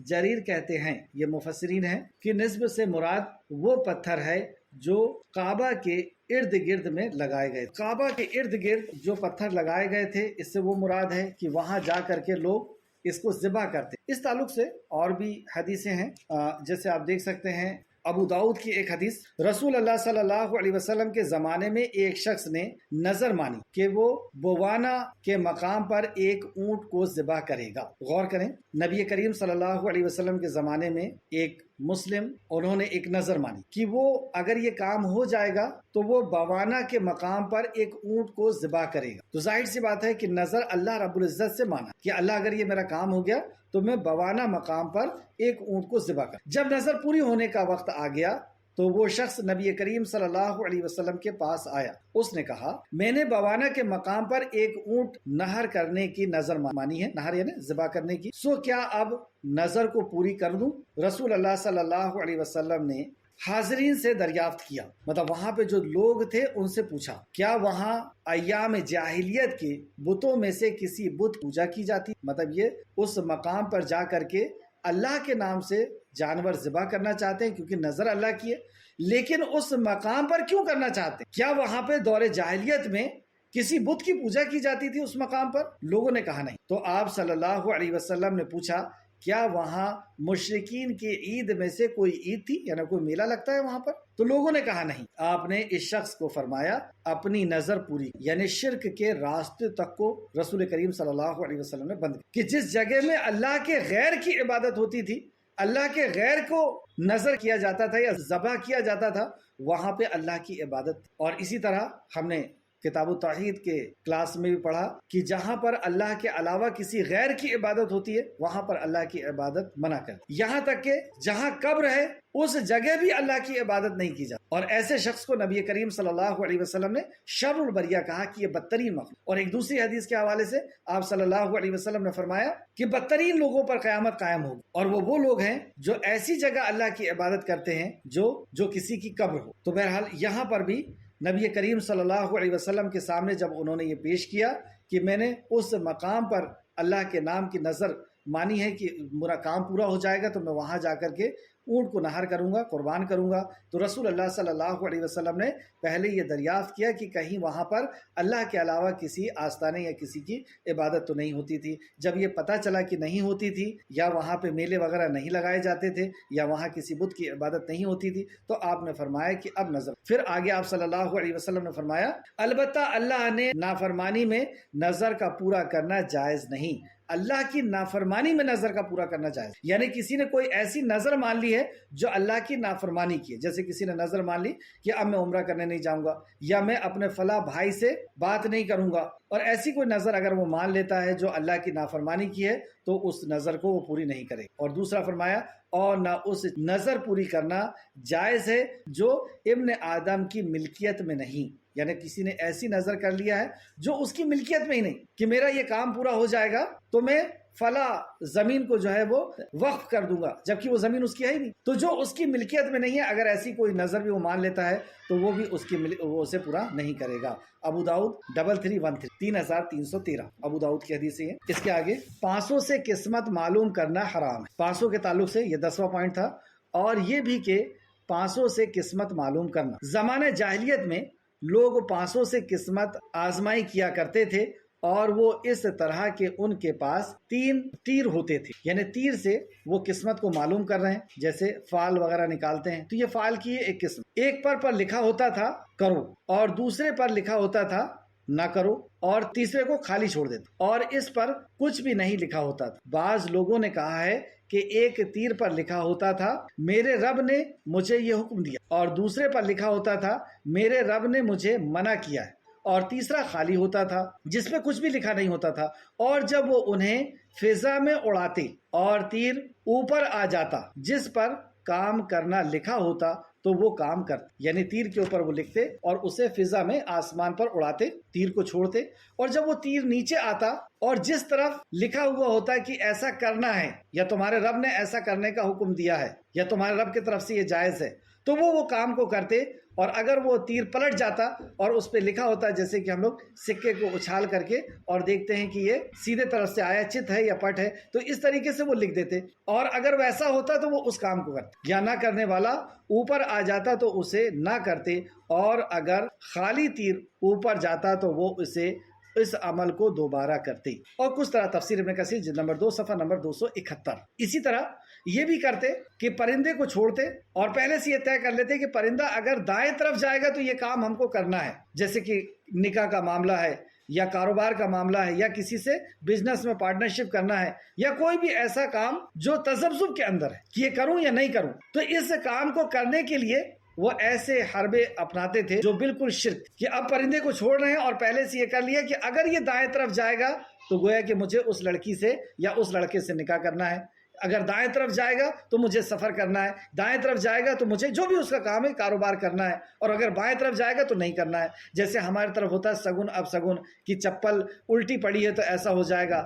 جریر کہتے ہیں، یہ مفسرین ہیں، کہ نسب سے مراد وہ پتھر ہے جو کعبہ کے ارد گرد میں لگائے گئے. کعبہ کے ارد گرد جو پتھر لگائے گئے تھے، اس سے وہ مراد ہے کہ وہاں جا کر کے لوگ اس کو ذبح کرتے. اس تعلق سے اور بھی حدیثیں ہیں، جیسے آپ دیکھ سکتے ہیں ابو داؤد کی ایک حدیث، رسول اللہ صلی اللہ علیہ وسلم کے زمانے میں ایک شخص نے نظر مانی کہ وہ بوانا کے مقام پر ایک اونٹ کو ذبح کرے گا. غور کریں، نبی کریم صلی اللہ علیہ وسلم کے زمانے میں ایک مسلم، انہوں نے ایک نظر مانی کہ وہ اگر یہ کام ہو جائے گا تو وہ بوانا کے مقام پر ایک اونٹ کو ذبح کرے گا. تو ظاہر سی بات ہے کہ نظر اللہ رب العزت سے مانا کہ اللہ اگر یہ میرا کام ہو گیا تو میں بوانا مقام پر ایک اونٹ کو ذبح کر. جب نظر پوری ہونے کا وقت آ گیا تو وہ شخص نبی کریم صلی اللہ علیہ وسلم کے پاس آیا. اس نے کہا میں نے بوانا کے مقام پر ایک اونٹ نہر کرنے کی نظر مانی ہے، نہر یعنی ذبح کرنے کی، سو کیا اب نظر کو پوری کر دوں؟ رسول اللہ صلی اللہ علیہ وسلم نے حاضرین سے دریافت کیا، مطلب وہاں پہ جو لوگ تھے ان سے پوچھا کیا وہاں ایام جاہلیت کے بتوں میں سے کسی بت پوجا کی جاتی؟ مطلب یہ اس مقام پر جا کر کے اللہ کے نام سے جانور ذبح کرنا چاہتے ہیں کیونکہ نظر اللہ کی ہے، لیکن اس مقام پر کیوں کرنا چاہتے ہیں؟ کیا وہاں پہ دور جاہلیت میں کسی بت کی پوجا کی جاتی تھی اس مقام پر؟ لوگوں نے کہا نہیں. تو آپ صلی اللہ علیہ وسلم نے پوچھا کیا وہاں مشرکین کی عید میں سے کوئی عید تھی، یعنی کوئی میلہ لگتا ہے وہاں پر؟ تو لوگوں نے کہا نہیں. آپ نے اس شخص کو فرمایا اپنی نظر پوری، یعنی شرک کے راستے تک کو رسول کریم صلی اللہ علیہ وسلم نے بند کہ جس جگہ میں اللہ کے غیر کی عبادت ہوتی تھی، اللہ کے غیر کو نظر کیا جاتا تھا یا ذبح کیا جاتا تھا، وہاں پہ اللہ کی عبادت. اور اسی طرح ہم نے کتاب التوحید کے کلاس میں بھی پڑھا کہ جہاں پر اللہ کے علاوہ کسی غیر کی عبادت ہوتی ہے وہاں پر اللہ کی عبادت منع کر، یہاں تک کہ جہاں قبر ہے اس جگہ بھی اللہ کی عبادت نہیں کی جاتی. اور ایسے شخص کو نبی کریم صلی اللہ علیہ وسلم نے شر البریہ کہا کہ یہ بدترین مخلوق. اور ایک دوسری حدیث کے حوالے سے آپ صلی اللہ علیہ وسلم نے فرمایا کہ بدترین لوگوں پر قیامت قائم ہوگی، اور وہ لوگ ہیں جو ایسی جگہ اللہ کی عبادت کرتے ہیں جو کسی کی قبر ہو. تو بہرحال یہاں پر بھی نبی کریم صلی اللہ علیہ وسلم کے سامنے جب انہوں نے یہ پیش کیا کہ میں نے اس مقام پر اللہ کے نام کی نظر مانی ہے کہ میرا کام پورا ہو جائے گا تو میں وہاں جا کر کے اونٹ کو نہر کروں گا، قربان کروں گا، تو رسول اللہ صلی اللہ علیہ وسلم نے پہلے یہ دریافت کیا کہ کہیں وہاں پر اللہ کے علاوہ کسی آستانے یا کسی کی عبادت تو نہیں ہوتی تھی. جب یہ پتہ چلا کہ نہیں ہوتی تھی یا وہاں پہ میلے وغیرہ نہیں لگائے جاتے تھے یا وہاں کسی بت کی عبادت نہیں ہوتی تھی تو آپ نے فرمایا کہ اب نظر. پھر آگے آپ صلی اللہ علیہ وسلم نے فرمایا البتہ اللہ نے نافرمانی میں نظر کا پورا کرنا جائز نہیں. اللہ کی نافرمانی میں نظر کا پورا کرنا جائز، یعنی کسی نے کوئی ایسی نظر مان لی ہے جو اللہ کی نافرمانی کی ہے. جیسے کسی نے نظر مان لی کہ اب میں عمرہ کرنے نہیں جاؤں گا یا میں اپنے فلاں بھائی سے بات نہیں کروں گا، اور ایسی کوئی نظر اگر وہ مان لیتا ہے جو اللہ کی نافرمانی کی ہے تو اس نظر کو وہ پوری نہیں کرے. اور دوسرا فرمایا اور نہ اس نظر پوری کرنا جائز ہے جو ابن آدم کی ملکیت میں نہیں، یعنی کسی نے ایسی نظر کر لیا ہے جو اس کی ملکیت میں ہی نہیں کہ میرا یہ کام پورا ہو جائے گا تو میں فلاں زمین کو جو ہے وہ وقف کر دوں گا، جبکہ وہ زمین اس کی ہے ہی نہیں. تو جو اس کی ملکیت میں نہیں ہے اگر ایسی کوئی نظر بھی وہ مان لیتا ہے تو وہ بھی وہ اسے پورا نہیں کرے گا. ابو داؤد 3313 3313 ابو داؤد کی حدیث ہے. اس کے آگے پانسوں سے قسمت معلوم کرنا حرام ہے. پانسوں کے تعلق سے یہ 10واں پوائنٹ تھا، اور یہ بھی کہ پانسوں سے قسمت معلوم کرنا. زمانہ جاہلیت میں لوگ پانسوں سے قسمت آزمائی کیا کرتے تھے، اور وہ اس طرح کہ ان کے پاس 3 تیر ہوتے تھے، یعنی تیر سے وہ قسمت کو معلوم کر رہے ہیں، جیسے فال وغیرہ نکالتے ہیں تو یہ فال کی ایک قسم، ایک پر لکھا ہوتا تھا کرو اور دوسرے پر لکھا ہوتا تھا نہ کرو اور تیسرے کو خالی چھوڑ دیتے، اور اس پر کچھ بھی نہیں لکھا ہوتا تھا. بعض لوگوں نے کہا ہے کہ ایک تیر پر لکھا ہوتا تھا میرے رب نے مجھے یہ حکم دیا، اور دوسرے پر لکھا ہوتا تھا میرے رب نے مجھے منع کیا ہے، اور تیسرا خالی ہوتا تھا جس میں کچھ بھی لکھا نہیں ہوتا تھا. اور جب وہ انہیں فضا میں اڑاتے اور تیر اوپر آ جاتا جس پر کام کرنا لکھا ہوتا تو وہ کام کرتے، یعنی تیر کے اوپر وہ لکھتے اور اسے فضا میں آسمان پر اڑاتے، تیر کو چھوڑتے، اور جب وہ تیر نیچے آتا اور جس طرف لکھا ہوا ہوتا ہے کہ ایسا کرنا ہے یا تمہارے رب نے ایسا کرنے کا حکم دیا ہے یا تمہارے رب کی طرف سے یہ جائز ہے تو وہ کام کو کرتے، اور اگر وہ تیر پلٹ جاتا اور اس پہ لکھا ہوتا، جیسے کہ ہم لوگ سکے کو اچھال کر کے اور دیکھتے ہیں کہ یہ سیدھے طرف سے آیا، چت ہے یا پٹ ہے، تو اس طریقے سے وہ لکھ دیتے، اور اگر ویسا ہوتا تو وہ اس کام کو کرتے، یا نہ کرنے والا اوپر آ جاتا تو اسے نہ کرتے، اور اگر خالی تیر اوپر جاتا تو وہ اسے اس عمل کو دوبارہ کرتے۔ اور کچھ طرح تفسیر ابن کثیر جلد نمبر 2 صفحہ نمبر 271۔ اسی طرح یہ بھی کرتے کہ پرندے کو چھوڑتے اور پہلے سے یہ طے کر لیتے کہ پرندہ اگر دائیں طرف جائے گا تو یہ کام ہم کو کرنا ہے، جیسے کہ نکاح کا معاملہ ہے یا کاروبار کا معاملہ ہے یا کسی سے بزنس میں پارٹنرشپ کرنا ہے یا کوئی بھی ایسا کام جو تذبذب کے اندر ہے کہ یہ کروں یا نہیں کروں، تو اس کام کو کرنے کے لیے وہ ایسے حربے اپناتے تھے جو بالکل شرک، کہ اب پرندے کو چھوڑ رہے ہیں اور پہلے سے یہ کر لیا کہ اگر یہ دائیں طرف جائے گا تو گویا کہ مجھے اس لڑکی سے یا اس لڑکے سے نکاح کرنا ہے، اگر دائیں طرف جائے گا تو مجھے سفر کرنا ہے، دائیں طرف جائے گا تو مجھے جو بھی اس کا کام ہے کاروبار کرنا ہے، اور اگر بائیں طرف جائے گا تو نہیں کرنا ہے۔ جیسے ہماری طرف ہوتا ہے سگن اب سگن، کہ چپل الٹی پڑی ہے تو ایسا ہو جائے گا،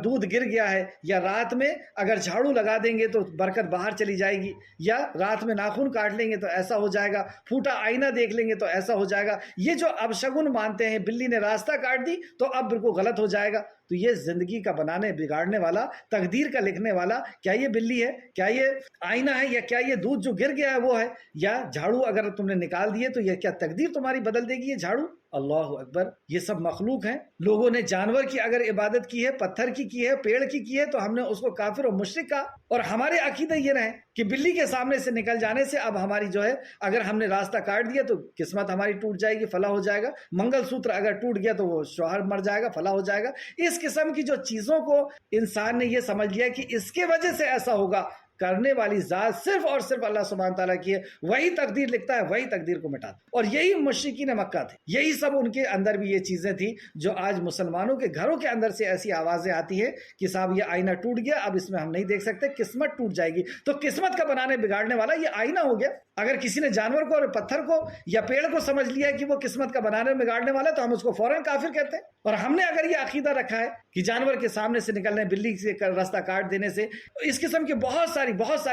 دودھ گر گیا ہے، یا رات میں اگر جھاڑو لگا دیں گے تو برکت باہر چلی جائے گی، یا رات میں ناخن کاٹ لیں گے تو ایسا ہو جائے گا، پھوٹا آئینہ دیکھ لیں گے تو ایسا ہو جائے گا۔ یہ جو اب شگن مانتے ہیں، بلی نے راستہ کاٹ دی تو اب بالکل غلط ہو جائے گا، تو یہ زندگی کا بنانے بگاڑنے والا، تقدیر کا لکھنے والا، کیا یہ بلی ہے، کیا یہ آئینہ ہے، یا کیا یہ دودھ جو گر گیا ہے وہ ہے، یا جھاڑو اگر تم نے نکال دیے تو یہ کیا تقدیر تمہاری بدل دے گی یہ جھاڑو؟ اللہ اکبر، یہ سب مخلوق ہیں۔ لوگوں نے جانور کی اگر عبادت کی ہے، پتھر کی ہے، پیڑ کی ہے، تو ہم نے اس کو کافر اور مشرک کہا، اور ہمارے عقیدے یہ رہے کہ بلی کے سامنے سے نکل جانے سے اب ہماری جو ہے، اگر ہم نے راستہ کاٹ دیا تو قسمت ہماری ٹوٹ جائے گی، فلاح ہو جائے گا، منگل سوتر اگر ٹوٹ گیا تو وہ شوہر مر جائے گا، فلاح ہو جائے گا۔ اس قسم کی جو چیزوں کو انسان نے یہ سمجھ لیا کہ اس کے وجہ سے ایسا ہوگا، کرنے والی ذات صرف اور صرف اللہ سبحانہ تعالیٰ کی ہے، وہی تقدیر لکھتا ہے، وہی تقدیر کو مٹاتا ہے، اور یہی مشرکین مکہ تھے، یہی سب ان کے اندر بھی یہ چیزیں تھی جو آج مسلمانوں کے گھروں کے اندر سے ایسی آوازیں آتی ہیں کہ صاحب یہ آئینہ ٹوٹ گیا، اب اس میں ہم نہیں دیکھ سکتے، قسمت ٹوٹ جائے گی۔ تو قسمت کا بنانے بگاڑنے والا یہ آئینہ ہو گیا۔ اگر کسی نے جانور کو اور پتھر کو یا پیڑ کو سمجھ لیا کہ وہ قسمت کا بنانے بگاڑنے والا تو ہم اس کو فوراً کافر کہتے ہیں، اور ہم نے اگر یہ عقیدہ رکھا ہے کہ جانور کے سامنے سے نکلنے، بلی سے راستہ کاٹ دینے سے، اس قسم کے بہت ساری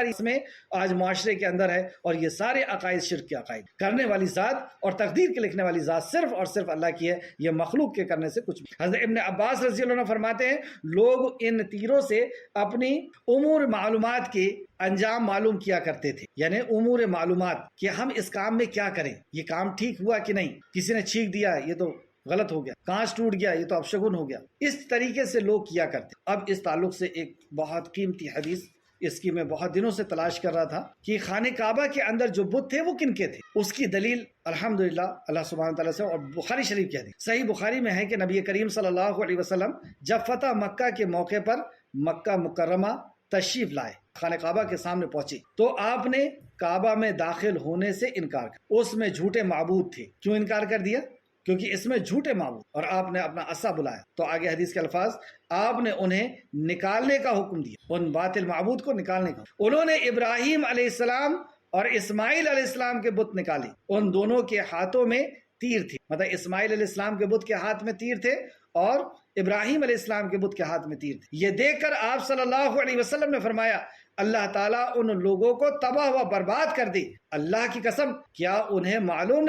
اس میں آج معاشرے کے اندر ہے، اور یہ سارے عقائد شرک کے عقائد۔ کرنے والی ذات اور تقدیر کے لکھنے والی ذات صرف اور صرف اللہ کی ہے، یہ مخلوق کے کرنے سے کچھ بھی۔ حضرت ابن عباس رضی اللہ عنہ فرماتے ہیں، لوگ ان تیروں سے اپنی امور معلومات کے انجام معلوم کیا کرتے تھے، یعنی امور معلومات کہ ہم اس کام میں کیا کریں، یہ کام ٹھیک ہوا کہ نہیں، کسی نے چھینک دیا یہ تو غلط ہو گیا، کانچ ٹوٹ گیا یہ تو اپشگن ہو گیا، اس طریقے سے لوگ کیا کرتے۔ اب اس تعلق سے ایک بہت قیمتی حدیث، اس کی میں بہت دنوں سے تلاش کر رہا تھا کہ خانہ کعبہ کے اندر جو بت تھے وہ کن کے تھے۔ اس کی دلیل الحمدللہ اللہ سبحانہ تعالیٰ سے، اور بخاری شریف کی حدیث صحیح بخاری میں ہے کہ نبی کریم صلی اللہ علیہ وسلم جب فتح مکہ کے موقع پر مکہ مکرمہ تشریف لائے، خانہ کعبہ کے سامنے پہنچے، تو آپ نے کعبہ میں داخل ہونے سے انکار کر، اس میں جھوٹے معبود تھے۔ کیوں انکار کر دیا؟ کیونکہ اس میں جھوٹے معبود، اور آپ نے اپنا عصا بلایا، تو آگے حدیث کے الفاظ، آپ نے انہیں نکالنے کا حکم دیا، ان باطل معبود کو نکالنے کا۔ انہوں نے ابراہیم علیہ السلام اور اسماعیل علیہ السلام کے بت نکالے، ان دونوں کے ہاتھوں میں تیر تھے، مطلب اسماعیل علیہ السلام کے بت کے ہاتھ میں تیر تھے اور ابراہیم علیہ السلام کے بت کے ہاتھ میں تیر تھے۔ یہ دیکھ کر آپ صلی اللہ علیہ وسلم نے فرمایا، اللہ تعالیٰ ان لوگوں کو تباہ و برباد کر دے۔ اللہ کی قسم، کیا انہیں معلوم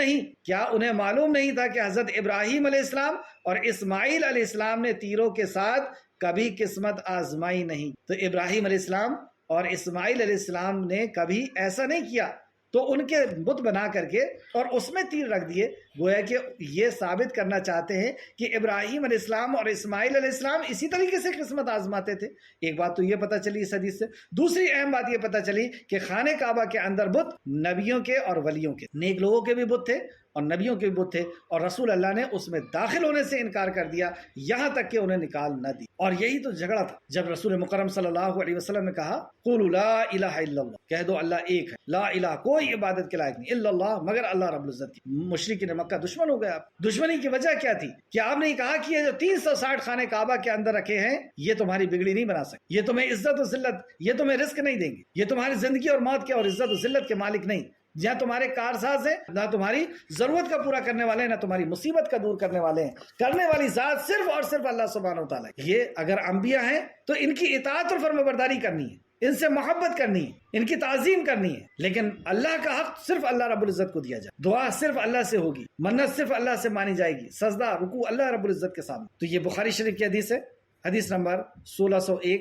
نہیں تھا کہ حضرت ابراہیم علیہ السلام اور اسماعیل علیہ السلام نے تیروں کے ساتھ کبھی قسمت آزمائی نہیں؟ تو ابراہیم علیہ السلام اور اسماعیل علیہ السلام نے کبھی ایسا نہیں کیا، تو ان کے بت بنا کر کے اور اس میں تیر رکھ دیے، گویا کہ یہ ثابت کرنا چاہتے ہیں کہ ابراہیم علیہ السلام اور اسماعیل علیہ السلام اسی طریقے سے قسمت آزماتے تھے۔ ایک بات تو یہ پتہ چلی اس حدیث سے۔ دوسری اہم بات یہ پتہ چلی کہ خانہ کعبہ کے اندر بت نبیوں کے اور ولیوں کے، نیک لوگوں کے بھی بت تھے اور نبیوں کے بھی بت تھے، اور رسول اللہ نے اس میں داخل ہونے سے انکار کر دیا، یہاں تک کہ انہیں نکال نہ دی۔ اور یہی تو جھگڑا تھا جب رسول مکرم صلی اللہ علیہ وسلم نے کہا، قولوا لا الہ الا اللہ، کہہ دو اللہ ایک ہے، لا الہ کوئی عبادت کے لائق نہیں، الا اللہ مگر اللہ رب العزت کی۔ مشرکین مکہ دشمن ہو گئے۔ آپ دشمنی کی وجہ کیا تھی؟ کہ آپ نے کہا کہ یہ جو 360 خانہ کعبہ کے اندر رکھے ہیں یہ تمہاری بگڑی نہیں بنا سکتے، یہ تمہیں عزت و ذلت، یہ تمہیں رزق نہیں دیں گے، یہ تمہاری زندگی اور موت کے اور عزت و ذلت کے مالک نہیں، جہاں تمہارے کارساز ہیں، نہ تمہاری ضرورت کا پورا کرنے والے ہیں، نہ تمہاری مصیبت کا دور کرنے والے ہیں۔ کرنے والی ذات صرف اور صرف اللہ سبحانہ و تعالیٰ۔ یہ اگر انبیاء ہیں تو ان کی اطاعت اور فرمانبرداری کرنی ہے، ان سے محبت کرنی ہے، ان کی تعظیم کرنی ہے، لیکن اللہ کا حق صرف اللہ رب العزت کو دیا جائے، دعا صرف اللہ سے ہوگی، منت صرف اللہ سے مانی جائے گی، سجدہ رکوع اللہ رب العزت کے سامنے۔ تو یہ بخاری شریف کی حدیث ہے، حدیث نمبر 1601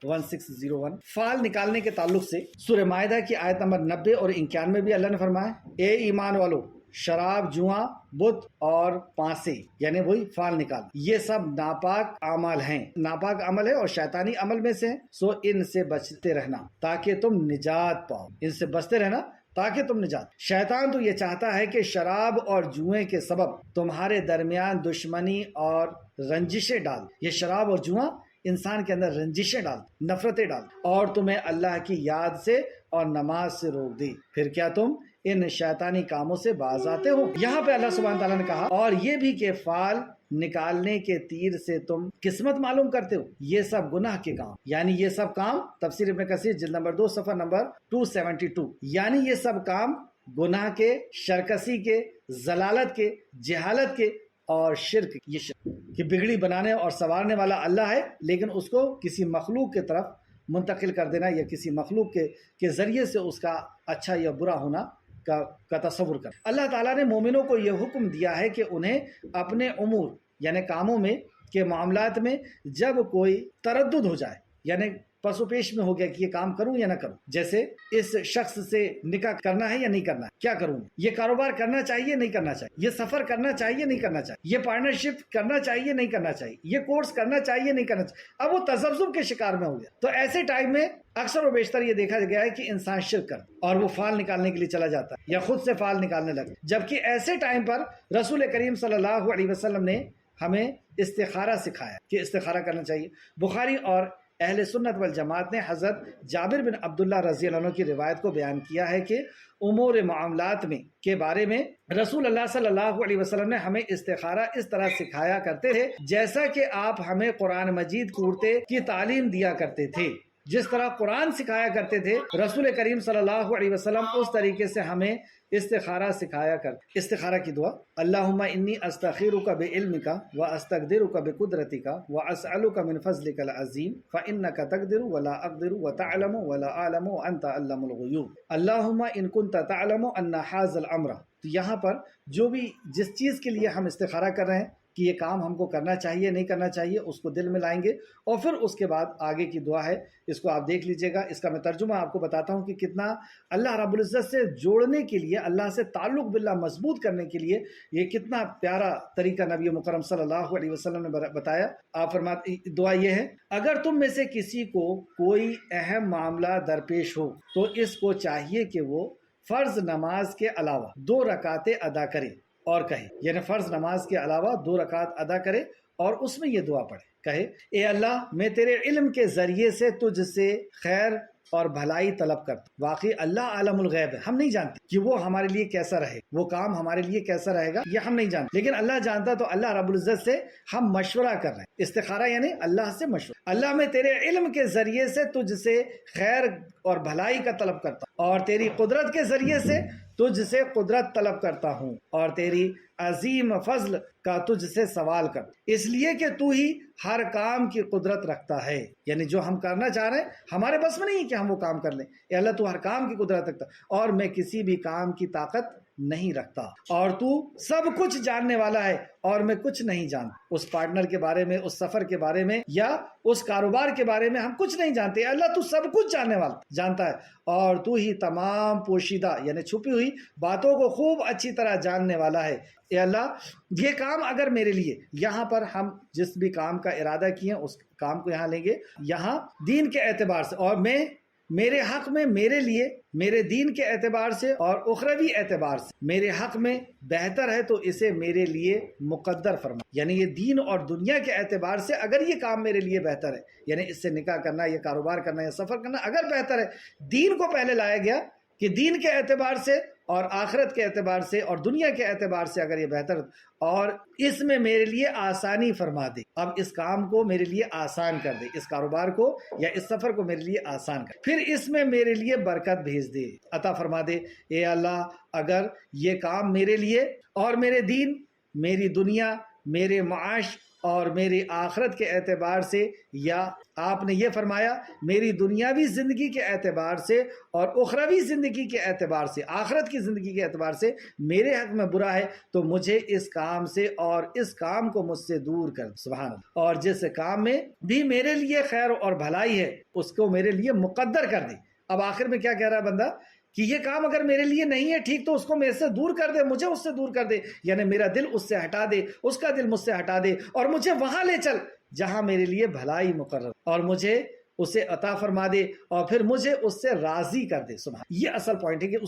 1601 فال نکالنے کے تعلق سے سورہ مائدہ کی آیت نمبر 90 اور 91 بھی اللہ نے فرمایا، اے ایمان والو، شراب، جوا، بت اور پانسے یعنی وہی فال نکال، یہ سب ناپاک اعمال ہیں، ناپاک عمل ہے اور شیطانی عمل میں سے، سو ان سے بچتے رہنا تاکہ تم نجات پاؤ، ان سے بچتے رہنا تاکہ تم نجات۔ شیطان تو یہ چاہتا ہے کہ شراب اور جوئے کے سبب تمہارے درمیان دشمنی اور رنجشیں ڈال، یہ شراب اور جوا انسان کے اندر رنجشیں ڈال، نفرتیں ڈال، اور تمہیں اللہ کی یاد سے اور نماز سے روک دے، پھر کیا تم ان شیطانی کاموں سے باز آتے ہو۔ یہاں پہ اللہ سبحانہ تعالیٰ نے کہا اور یہ بھی کہ فال نکالنے کے تیر سے تم قسمت معلوم کرتے ہو، یہ سب گناہ کے کام، یعنی یہ سب کام، تفسیر ابن کثیر جلد نمبر 2 صفحہ نمبر 272، یعنی یہ سب کام گناہ کے، شرکسی کے، ضلالت کے، جہالت کے اور شرک، یہ شرک کہ بگڑی بنانے اور سنوارنے والا اللہ ہے، لیکن اس کو کسی مخلوق کی طرف منتقل کر دینا یا کسی مخلوق کے ذریعے سے اس کا اچھا یا برا ہونا کا تصور کر۔ اللہ تعالیٰ نے مومنوں کو یہ حکم دیا ہے کہ انہیں اپنے امور یعنی کاموں میں کے معاملات میں جب کوئی تردد ہو جائے، یعنی پس و پیش میں ہو گیا کہ یہ کام کروں یا نہ کروں، جیسے اس شخص سے نکاح کرنا ہے یا نہیں کرنا ہے، کیا کروں، یہ کاروبار کرنا چاہیے نہیں کرنا چاہیے، یہ سفر کرنا چاہیے نہیں کرنا چاہیے، یہ پارٹنرشپ کرنا چاہیے نہیں کرنا چاہیے، یہ کورس کرنا چاہیے نہیں کرنا چاہیے، اب وہ تذبذب کے شکار میں ہو گیا۔ تو ایسے ٹائم میں اکثر و بیشتر یہ دیکھا گیا ہے کہ انسان شرک کر اور وہ فال نکالنے کے لیے چلا جاتا ہے یا خود سے فال نکالنے لگے، جبکہ ایسے ٹائم پر رسول کریم صلی اللہ علیہ وسلم نے ہمیں استخارہ سکھایا کہ استخارہ کرنا چاہیے۔ بخاری اور اہل سنت والجماعت نے حضرت جابر بن عبداللہ رضی اللہ عنہ کی روایت کو بیان کیا ہے کہ امور معاملات میں کے بارے میں رسول اللہ صلی اللہ علیہ وسلم نے ہمیں استخارہ اس طرح سکھایا کرتے تھے جیسا کہ آپ ہمیں قرآن مجید پڑھتے کی تعلیم دیا کرتے تھے، جس طرح قرآن سکھایا کرتے تھے رسول کریم صلی اللہ علیہ وسلم اس طریقے سے ہمیں استخارہ سکھایا کرتے۔ استخارہ کی دعا، اللہم انی استخیرک بعلمک واستقدرک بقدرتک واسألک من فضلک العظیم فانک تقدر ولا اقدر وتعلم ولا اعلم وانت علام الغیوب، اللہم ان کنت تعلم ان ھذا الامر۔ تو یہاں پر جو بھی جس چیز کے لیے ہم استخارہ کر رہے ہیں کہ یہ کام ہم کو کرنا چاہیے نہیں کرنا چاہیے، اس کو دل میں لائیں گے، اور پھر اس کے بعد آگے کی دعا ہے، اس کو آپ دیکھ لیجئے گا۔ اس کا میں ترجمہ آپ کو بتاتا ہوں کہ کتنا اللہ رب العزت سے جوڑنے کے لیے، اللہ سے تعلق باللہ مضبوط کرنے کے لیے یہ کتنا پیارا طریقہ نبی مکرم صلی اللہ علیہ وسلم نے بتایا۔ آپ فرماتے دعا یہ ہے، اگر تم میں سے کسی کو کوئی اہم معاملہ درپیش ہو تو اس کو چاہیے کہ وہ فرض نماز کے علاوہ 2 رکعتیں ادا کرے اور کہے، یعنی فرض نماز کے علاوہ 2 رکعت ادا کرے اور اس میں یہ دعا پڑھے، کہے اے اللہ میں تیرے علم کے ذریعے سے تجھ سے خیر اور بھلائی طلب کرتا ہوں۔ واقعی اللہ عالم الغیب ہے، ہم نہیں جانتے کہ وہ ہمارے لیے کیسا رہے، وہ کام ہمارے لیے کیسا رہے گا، یہ ہم نہیں جانتے، لیکن اللہ جانتا۔ تو اللہ رب العزت سے ہم مشورہ کر رہے ہیں، استخارہ یعنی اللہ سے مشورہ۔ اللہ میں تیرے علم کے ذریعے سے تجھ سے خیر اور بھلائی کا طلب کرتا ہوں، اور تیری قدرت کے ذریعے سے تجھ سے قدرت طلب کرتا ہوں، اور تیری عظیم فضل کا تجھ سے سوال کر، اس لیے کہ تو ہی ہر کام کی قدرت رکھتا ہے، یعنی جو ہم کرنا چاہ رہے ہیں ہمارے بس میں نہیں کہ ہم وہ کام کر لیں، اے اللہ تو ہر کام کی قدرت رکھتا، اور میں کسی بھی کام کی طاقت نہیں رکھتا، اور تو سب کچھ جاننے والا ہے اور میں کچھ نہیں جانتا۔ اس پارٹنر کے بارے میں، اس سفر کے بارے میں یا اس کاروبار کے بارے میں ہم کچھ نہیں جانتے، اللہ تو سب کچھ جاننے والا جانتا ہے، اور تو ہی تمام پوشیدہ یعنی چھپی ہوئی باتوں کو خوب اچھی طرح جاننے والا ہے۔ اے اللہ یہ کام اگر میرے لیے، یہاں پر ہم جس بھی کام کا ارادہ کیے اس کام کو یہاں لیں گے، یہاں دین کے اعتبار سے، اور میں میرے حق میں میرے لیے میرے دین کے اعتبار سے اور اخروی اعتبار سے میرے حق میں بہتر ہے تو اسے میرے لیے مقدر فرما، یعنی یہ دین اور دنیا کے اعتبار سے اگر یہ کام میرے لیے بہتر ہے، یعنی اس سے نکاح کرنا یا کاروبار کرنا یا سفر کرنا اگر بہتر ہے، دین کو پہلے لایا گیا کہ دین کے اعتبار سے اور آخرت کے اعتبار سے اور دنیا کے اعتبار سے اگر یہ بہتر، اور اس میں میرے لیے آسانی فرما دے، اب اس کام کو میرے لیے آسان کر دے، اس کاروبار کو یا اس سفر کو میرے لیے آسان کر، پھر اس میں میرے لیے برکت بھیج دے، عطا فرما دے۔ اے اللہ اگر یہ کام میرے لیے اور میرے دین، میری دنیا، میرے معاش اور میری آخرت کے اعتبار سے، یا آپ نے یہ فرمایا میری دنیاوی زندگی کے اعتبار سے اور اخروی زندگی کے اعتبار سے، آخرت کی زندگی کے اعتبار سے میرے حق میں برا ہے تو مجھے اس کام سے اور اس کام کو مجھ سے دور کر، سبحان اللہ، اور جس کام میں بھی میرے لیے خیر اور بھلائی ہے اس کو میرے لیے مقدر کر دے۔ اب آخر میں کیا کہہ رہا ہے بندہ کہ یہ کام اگر میرے لیے نہیں ہے ٹھیک تو اس کو میرے سے دور کر دے، مجھے اس سے دور کر دے، یعنی میرا دل اس سے ہٹا دے، اس کا دل مجھ سے ہٹا دے اور مجھے وہاں لے چل جہاں میرے لیے بھلائی مقرر، اور مجھے اسے عطا فرما دے اور پھر مجھے اس سے راضی کر دے۔ سبحان، یہ اصل پوائنٹ ہے کہ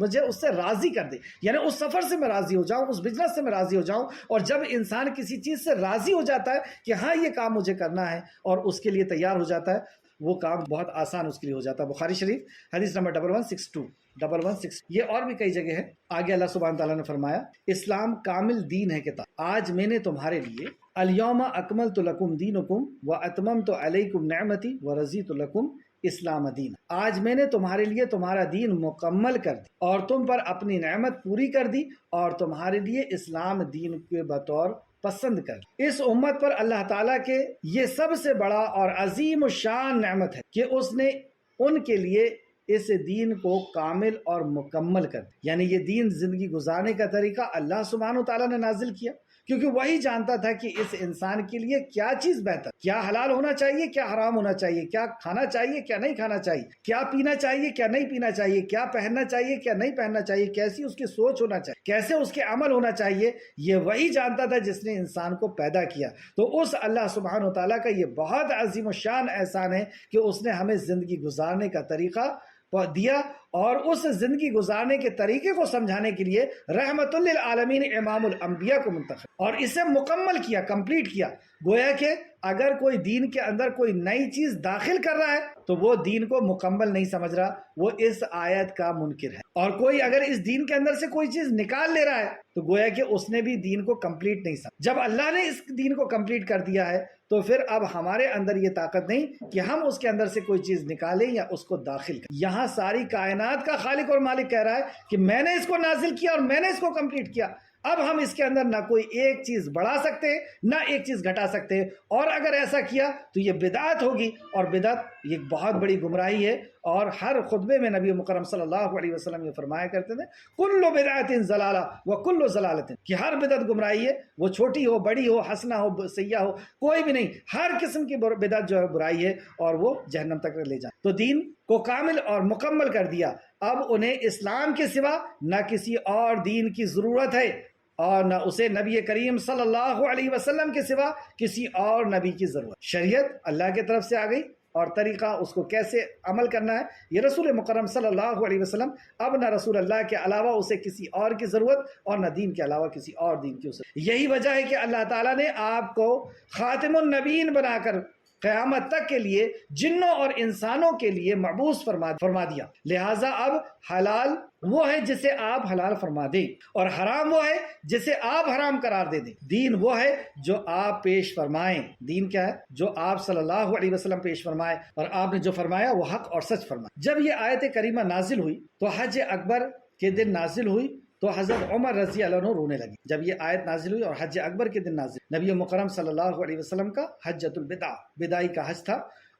مجھے اس سے راضی کر دے، یعنی اس سفر سے میں راضی ہو جاؤں، اس بزنس سے میں راضی ہو جاؤں۔ اور جب انسان کسی چیز سے راضی ہو جاتا ہے کہ ہاں یہ کام مجھے کرنا ہے اور اس کے لیے تیار ہو جاتا ہے، وہ کام بہت آسان اس کے لیے ہو جاتا ہے۔ بخاری شریف حدیث نمبر 1162 یہ اور بھی کئی جگہ ہے۔ آگے اللہ سبحانہ تعالیٰ نے فرمایا اسلام کامل دین ہے کتاب، آج میں نے تمہارے لیے الیوم اکملت لکم دینکم واتممت علیکم نعمتی ورضیت لکم اسلام دین، آج میں نے تمہارے لیے تمہارا دین مکمل کر دی اور تم پر اپنی نعمت پوری کر دی اور تمہارے لیے اسلام دین کے بطور پسند کر۔ اس امت پر اللہ تعالیٰ کے یہ سب سے بڑا اور عظیم الشان نعمت ہے کہ اس نے ان کے لیے اس دین کو کامل اور مکمل کر دیا، یعنی یہ دین زندگی گزارنے کا طریقہ اللہ سبحانہ تعالیٰ نے نازل کیا، کیونکہ وہی جانتا تھا کہ اس انسان کے لیے کیا چیز بہتر، کیا حلال ہونا چاہیے، کیا حرام ہونا چاہیے، کیا کھانا چاہیے، کیا نہیں کھانا چاہیے، کیا پینا چاہیے، کیا نہیں پینا چاہیے، کیا پہننا چاہیے، کیا نہیں پہننا چاہیے، کیسی اس کی سوچ ہونا چاہیے، کیسے اس کے عمل ہونا چاہیے، یہ وہی جانتا تھا جس نے انسان کو پیدا کیا۔ تو اس اللہ سبحانہ تعالیٰ کا یہ بہت عظیم الشان احسان ہے کہ اس نے ہمیں زندگی گزارنے کا طریقہ دیا اور اس زندگی گزارنے کے طریقے کو سمجھانے کے لیے رحمت للعالمین امام الانبیاء کو منتخب اور اسے مکمل کیا، کمپلیٹ کیا۔ گویا کہ اگر کوئی دین کے اندر کوئی نئی چیز داخل کر رہا ہے تو وہ دین کو مکمل نہیں سمجھ رہا، وہ اس آیت کا منکر ہے، اور کوئی اگر اس دین کے اندر سے کوئی چیز نکال لے رہا ہے تو گویا کہ اس نے بھی دین کو کمپلیٹ نہیں سمجھا۔ جب اللہ نے اس دین کو کمپلیٹ کر دیا ہے تو پھر اب ہمارے اندر یہ طاقت نہیں کہ ہم اس کے اندر سے کوئی چیز نکالیں یا اس کو داخل کریں۔ یہاں ساری کائنات کا خالق اور مالک کہہ رہا ہے کہ میں نے اس کو نازل کیا اور میں نے اس کو کمپلیٹ کیا، اب ہم اس کے اندر نہ کوئی ایک چیز بڑھا سکتے ہیں نہ ایک چیز گھٹا سکتے ہیں، اور اگر ایسا کیا تو یہ بدعت ہوگی، اور بدعت یہ بہت بڑی گمراہی ہے۔ اور ہر خطبے میں نبی مکرم صلی اللہ علیہ وسلم یہ فرمایا کرتے تھے کل بدعت ضلالہ وکل ضلالۃ، کہ ہر بدعت گمراہی ہے، وہ چھوٹی ہو بڑی ہو حسنہ ہو سیاہ ہو کوئی بھی نہیں، ہر قسم کی بدعت جو ہے برائی ہے اور وہ جہنم تک لے جائے۔ تو دین کو کامل اور مکمل کر دیا، اب انہیں اسلام کے سوا نہ کسی اور دین کی ضرورت ہے اور نہ اسے نبی کریم صلی اللہ علیہ وسلم کے سوا کسی اور نبی کی ضرورت۔ شریعت اللہ کی طرف سے آ گئی اور طریقہ اس کو کیسے عمل کرنا ہے یہ رسول مکرم صلی اللہ علیہ وسلم، اب نہ رسول اللہ کے علاوہ اسے کسی اور کی ضرورت اور نہ دین کے علاوہ کسی اور دین کی ضرورت۔ یہی وجہ ہے کہ اللہ تعالیٰ نے آپ کو خاتم النبیین بنا کر قیامت تک کے لیے جنوں اور انسانوں کے لیے مبعوث فرما دیا۔ لہٰذا اب حلال وہ ہے جسے آپ حلال فرما دیں اور حرام وہ ہے جسے آپ حرام قرار دے دیں، دین وہ ہے جو آپ پیش فرمائیں۔ دین کیا ہے؟ جو آپ صلی اللہ علیہ وسلم پیش فرمائے، اور آپ نے جو فرمایا وہ حق اور سچ فرمایا۔ جب یہ آیت کریمہ نازل ہوئی تو حج اکبر کے دن نازل ہوئی تو حضرت عمر رضی اللہ عنہ رونے لگے۔ جب یہ آیت نازل ہوئی اور حج اکبر کے دن نازل، نبی مکرم صلی اللہ علیہ وسلم کا حجۃ الوداع، بداعی کا حج تھا،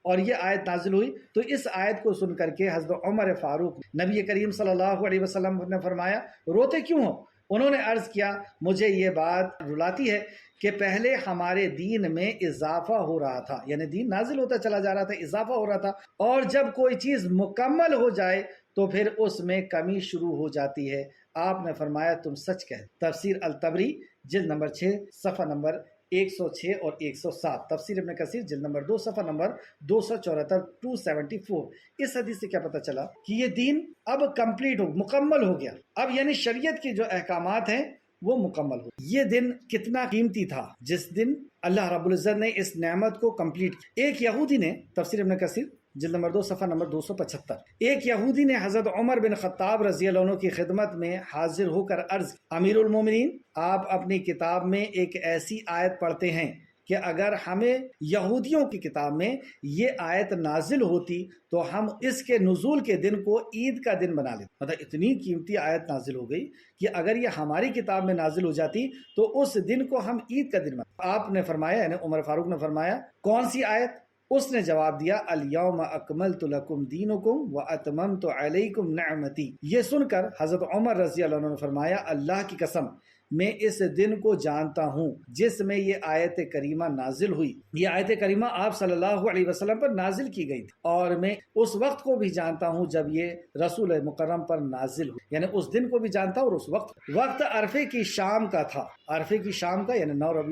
اور یہ آیت نازل ہوئی تو اس آیت کو سن کر کے حضرت عمر فاروق نبی کریم صلی اللہ علیہ وسلم نے فرمایا روتے کیوں ہو؟ انہوں نے عرض کیا مجھے یہ بات رلاتی ہے کہ پہلے ہمارے دین میں اضافہ ہو رہا تھا، یعنی دین نازل ہوتا چلا جا رہا تھا، اضافہ ہو رہا تھا، اور جب کوئی چیز مکمل ہو جائے تو پھر اس میں کمی شروع ہو جاتی ہے۔ آپ نے فرمایا تم سچ کہتے۔ تفسیر الطبری جلد نمبر 6 صفحہ نمبر 106 اور 107، تفسیر ابن کثیر جلد نمبر 2 صفحہ نمبر 274 274۔ اس حدیث سے کیا پتہ چلا کہ یہ دین اب کمپلیٹ مکمل ہو گیا، اب یعنی شریعت کے جو احکامات ہیں وہ مکمل ہو۔ یہ دن کتنا قیمتی تھا جس دن اللہ رب العزت نے اس نعمت کو کمپلیٹ کیا۔ ایک یہودی نے، تفسیر ابن کثیر جلد نمبر 2 صفحہ نمبر 275، ایک یہودی نے حضرت عمر بن خطاب رضی اللہ عنہ کی خدمت میں حاضر ہو کر عرض، امیر المومنین، آپ اپنی کتاب میں ایک ایسی آیت پڑھتے ہیں کہ اگر ہمیں یہودیوں کی کتاب میں یہ آیت نازل ہوتی تو ہم اس کے نزول کے دن کو عید کا دن بنا لیتے. مطلب اتنی قیمتی آیت نازل ہو گئی کہ اگر یہ ہماری کتاب میں نازل ہو جاتی تو اس دن کو ہم عید کا دن بنا. آپ نے فرمایا، یعنی عمر فاروق نے فرمایا، کون سی آیت؟ اس نے جواب دیا، الیوم اکملت لکم دینکم واتممت علیکم نعمتی. یہ سن کر حضرت عمر رضی اللہ عنہ نے فرمایا، اللہ کی قسم میں اس دن کو جانتا ہوں جس میں یہ آیت کریمہ نازل ہوئی. یہ آیت کریمہ آپ صلی اللہ علیہ وسلم پر نازل کی گئی تھی، اور میں اس وقت کو بھی جانتا ہوں جب یہ رسول مکرم پر نازل ہوئی. یعنی اس دن کو بھی جانتا ہوں، اور اس وقت عرفے کی شام کا تھا. عرفے کی شام کا، یعنی 9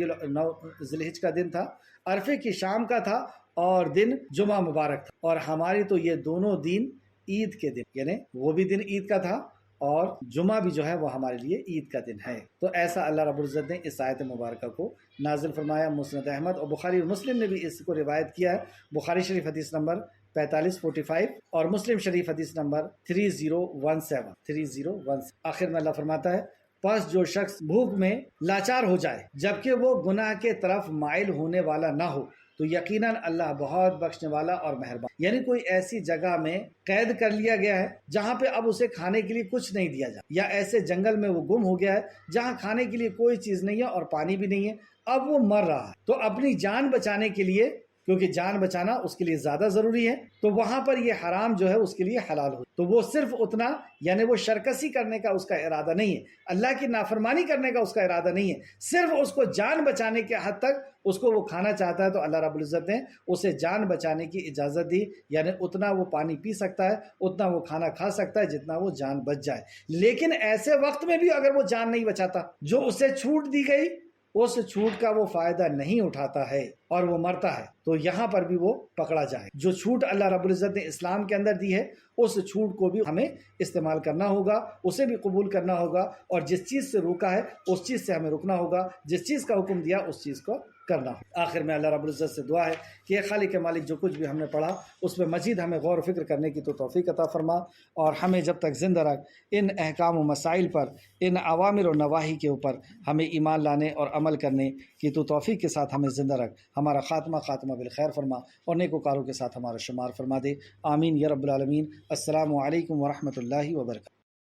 ذی الحجہ کا دن تھا، عرفے کی شام کا تھا، اور دن جمعہ مبارک تھا. اور ہماری تو یہ دونوں دن عید کے دن، یعنی وہ بھی دن عید کا تھا اور جمعہ بھی جو ہے وہ ہمارے لیے عید کا دن ہے. تو ایسا اللہ رب العزت نے اس آیت مبارکہ کو نازل فرمایا. مسند احمد اور بخاری اور مسلم نے بھی اس کو روایت کیا ہے. بخاری شریف حدیث نمبر 4545 اور مسلم شریف حدیث نمبر 3017. آخر میں اللہ فرماتا ہے، پس جو شخص بھوک میں لاچار ہو جائے جبکہ وہ گناہ کے طرف مائل ہونے والا نہ ہو تو یقیناً اللہ بہت بخشنے والا اور مہربان. یعنی کوئی ایسی جگہ میں قید کر لیا گیا ہے جہاں پہ اب اسے کھانے کے لیے کچھ نہیں دیا جائے، یا ایسے جنگل میں وہ گم ہو گیا ہے جہاں کھانے کے لیے کوئی چیز نہیں ہے اور پانی بھی نہیں ہے، اب وہ مر رہا ہے. تو اپنی جان بچانے کے لیے، کیونکہ جان بچانا اس کے لیے زیادہ ضروری ہے، تو وہاں پر یہ حرام جو ہے اس کے لیے حلال ہو. تو وہ صرف اتنا، یعنی وہ شرکسی کرنے کا اس کا ارادہ نہیں ہے، اللہ کی نافرمانی کرنے کا اس کا ارادہ نہیں ہے، صرف اس کو جان بچانے کے حد تک اس کو وہ کھانا چاہتا ہے. تو اللہ رب العزت نے اسے جان بچانے کی اجازت دی، یعنی اتنا وہ پانی پی سکتا ہے، اتنا وہ کھانا کھا سکتا ہے جتنا وہ جان بچ جائے. لیکن ایسے وقت میں بھی اگر وہ جان نہیں بچاتا، جو اسے چھوٹ دی گئی اس چھوٹ کا وہ فائدہ نہیں اٹھاتا ہے اور وہ مرتا ہے، تو یہاں پر بھی وہ پکڑا جائے. جو چھوٹ اللہ رب العزت نے اسلام کے اندر دی ہے اس چھوٹ کو بھی ہمیں استعمال کرنا ہوگا، اسے بھی قبول کرنا ہوگا، اور جس چیز سے روکا ہے اس چیز سے ہمیں رکنا ہوگا، جس چیز کا حکم دیا اس چیز کو کرنا ہو. آخر میں اللہ رب العزت سے دعا ہے کہ خالق مالک جو کچھ بھی ہم نے پڑھا اس میں مزید ہمیں غور و فکر کرنے کی تو توفیق عطا فرما، اور ہمیں جب تک زندہ رکھ ان احکام و مسائل پر، ان اوامر و نواہی کے اوپر ہمیں ایمان لانے اور عمل کرنے کی تو توفیق کے ساتھ ہمیں زندہ رکھ. ہمارا خاتمہ بالخیر فرما اور نیکوکاروں کے ساتھ ہمارا شمار فرما دے. آمین یا رب العالمین. السلام علیکم ورحمۃ اللہ وبرکاتہ.